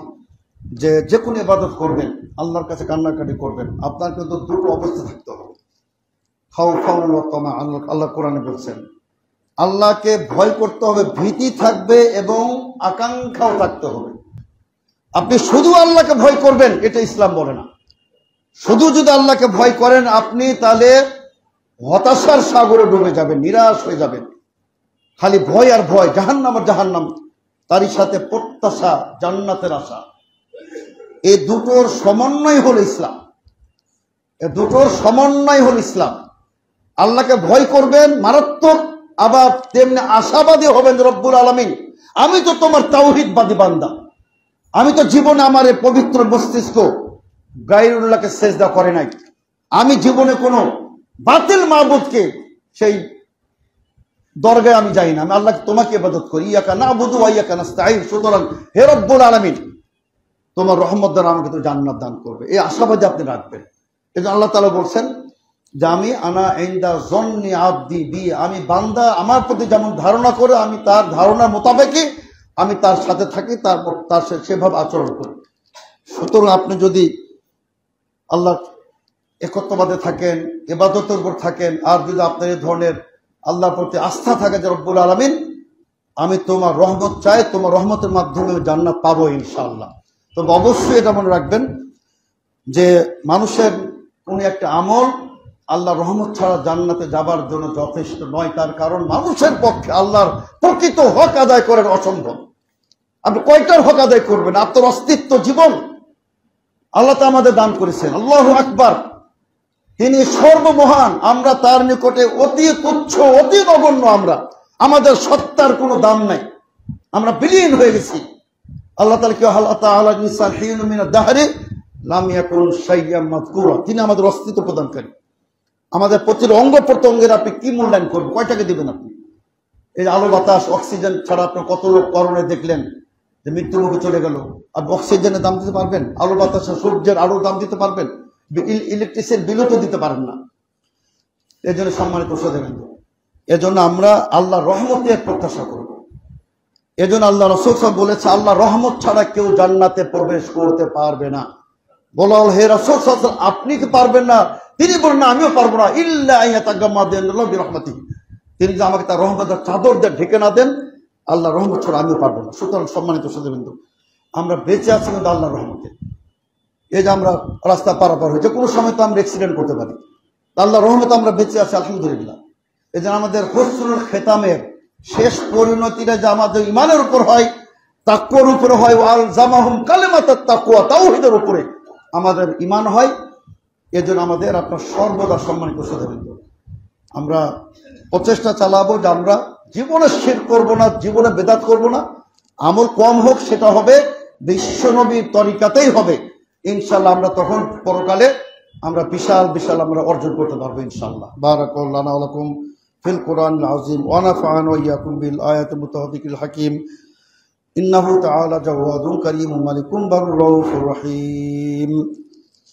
যে কোনো ইবাদত করবেন, আল্লাহর কাছে কান্নাকাটি করবেন, আপনার কিন্তু দুটো অবস্থা থাকতে হবে। আল্লাহ কোরআনে বলছেন আল্লাহকে ভয় করতে হবে, ভীতি থাকবে এবং আকাঙ্ক্ষাও থাকতে হবে। আপনি শুধু আল্লাহকে ভয় করবেন, এটা ইসলাম বলে না। শুধু যদি আল্লাহকে ভয় করেন আপনি, তাহলে হতাশার সাগরে ডুবে যাবেন, নিরাশ হয়ে যাবেন। খালি ভয় আর ভয়, জাহান্নাম আর জাহান্নাম, তারই সাথে প্রত্যাশা, জান্নাতের আশা, এই দুটোর সমন্বয় হলো ইসলাম। এই দুটোর সমন্বয় হলো ইসলাম। আল্লাহকে ভয় করবেন মারাত্মক, আবার তেমনি আশাবাদী হবেন রব্বুল আলামিন আমি তো তোমার তাওহীদবাদী বান্দা, আমি তো জীবনে আমার এই পবিত্র মস্তিষ্ক গায়রুল্লাহকে সেজদা করে নাই, আমি জীবনে কোনো বাতিল মাবুদকে সেই দরগায় আমি যাই না, আমি আল্লাহকে তোমাকে ইবাদত করি, ইয়াকা নাবুদু ওয়া ইয়াকা নাস্তাঈন। সুতরাং হে রব্বুল আলামিন তোমার রহমত দ্বারা আমাকে তো জান্নাত দান করবে, এই আশাবাদী আপনি রাখবেন। এই জন্য আল্লাহ তাআলা বলছেন যে আমি আনা ইনদা যন্নি আবদি বি, আমি বান্দা আমার প্রতি যেমন ধারণা করে আমি তার ধারণার মোতাবেকই আমি তার সাথে থাকি, তারপর তার সেভাবে আচরণ করি। সুতরাং আপনি যদি আল্লাহ একত্ববাদে থাকেন, ইবাদতের উপর থাকেন, আর যদি আপনার এই ধরনের আল্লাহর প্রতি আস্থা থাকে যে রব্বুল আলামিন আমি তোমার রহমত চাই, তোমার রহমতের মাধ্যমে জান্নাত পাবো ইনশাআল্লাহ। তবে অবশ্যই এটা মনে রাখবেন যে মানুষের কোন একটা আমল আল্লাহ রহমত ছাড়া জান্নাতে যাবার জন্য যথেষ্ট নয়। তার কারণ মানুষের পক্ষে আল্লাহর প্রকৃত হক আদায় করার অসম্ভব। আপনি কয়টার হক আদায় করবেন? আপনার অস্তিত্ব, জীবন আল্লাহ তো আমাদের দান করেছেন, আল্লাহু আকবার, তিনি সর্বমহান, আমরা তার নিকটে অতি তুচ্ছ, অতি নগণ্য। আমাদের সত্তার কোনো দাম নাই, আমরা বিলীন হয়ে গেছি। আল্লাহ তাআলা কি আল্লাহ তাআলা নিসাহিন মিনাদ দাহরি লাম ইয়াকুন শাইয়্যাম মাযকুরা, তিনি আমাদের অস্তিত্ব প্রদানকারী। আমাদের প্রতিটি অঙ্গ প্রত্যঙ্গের আপনি কি মূল্যায়ন করবেন, কয়টাকে দিবেন আপনি? এই আলো বাতাস অক্সিজেন ছাড়া আপনি কত লোক করোনায় দেখলেন যে মৃত্যুর মুখে চলে গেল। আপনি অক্সিজেনের দাম দিতে পারবেন? আলো বাতাসের সূর্যের আলোর দাম দিতে পারবেন? ইলেকট্রিসিটির বিলও তো দিতে পারেন না। এই জন্য সম্মানিত শ্রোতাবৃন্দ, এজন্য আমরা আল্লাহ রহমতের প্রত্যাশা করব। এজন্য আল্লাহ রাসূল সাল্লাল্লাহু আলাইহি ওয়াসাল্লাম বলেছে, আল্লাহ রহমত ছাড়া কেউ জান্নাতে প্রবেশ করতে পারবে না। বলা হল, হে রাসূল সাল্লাল্লাহু আলাইহি ওয়াসাল্লাম, আপনি কি পারবেন না? তিনি বলেন, না আমিও পারবো না, ইল্লা আইয়াতাগাম্মাদাল্লাহু বিরহমাতিহি, তিনি যদি আমাকে তার রহমতের চাদর দিয়ে ঢেকে না দেন, আল্লাহ রহমত ছাড়া আমিও পারবো না। সুতরাং সম্মানিত শ্রোতাবৃন্দ, আমরা বেঁচে আছি কিন্তু আল্লাহর রহমতে। এই যে আমরা রাস্তা পারাপার হই, যে কোনো সময় তো আমরা অ্যাক্সিডেন্ট করতে পারি, আল্লাহর রহমতে আমরা বেঁচে আছি, আলহামদুলিল্লাহ। এই যে আমাদের হুসনুল খেতামের শেষ পরিণতিটা যে আমাদের ইমানের উপর হয়, তাকওয়ার উপরে হয়, ওয়াল জামাহুম কালিমাতাত তাকওয়া, তাওহীদের উপরে আমাদের ইমান হয়। এজন্য আমাদের আপনার সর্বদা সম্মানিত শ্রোতাবৃন্দ, আমরা প্রচেষ্টা চালাবো যে আমরা জীবনে শিরক করব না, জীবনে বেদাত করব না। আমল কম হোক, সেটা হবে বিশ্বনবীর তরিকাতেই হবে ইনশাআল্লাহ। আমরা তখন পরকালে আমরা বিশাল বিশাল আমরা অর্জন করতে পারবো ইনশাআল্লাহ। বারাকাল্লাহু লানা ওয়া লাকুম ফিল কুরআনিল আযীম ওয়া নাফা'ানা ওয়া ইয়্যাকুম বিল আয়াতিল মুতাওয়াফিকিল হাকীম। ইন্নাহু তাআলা জাওয়াদুন কারীমুন মালিকুন বারুর রাউফুর রহিম।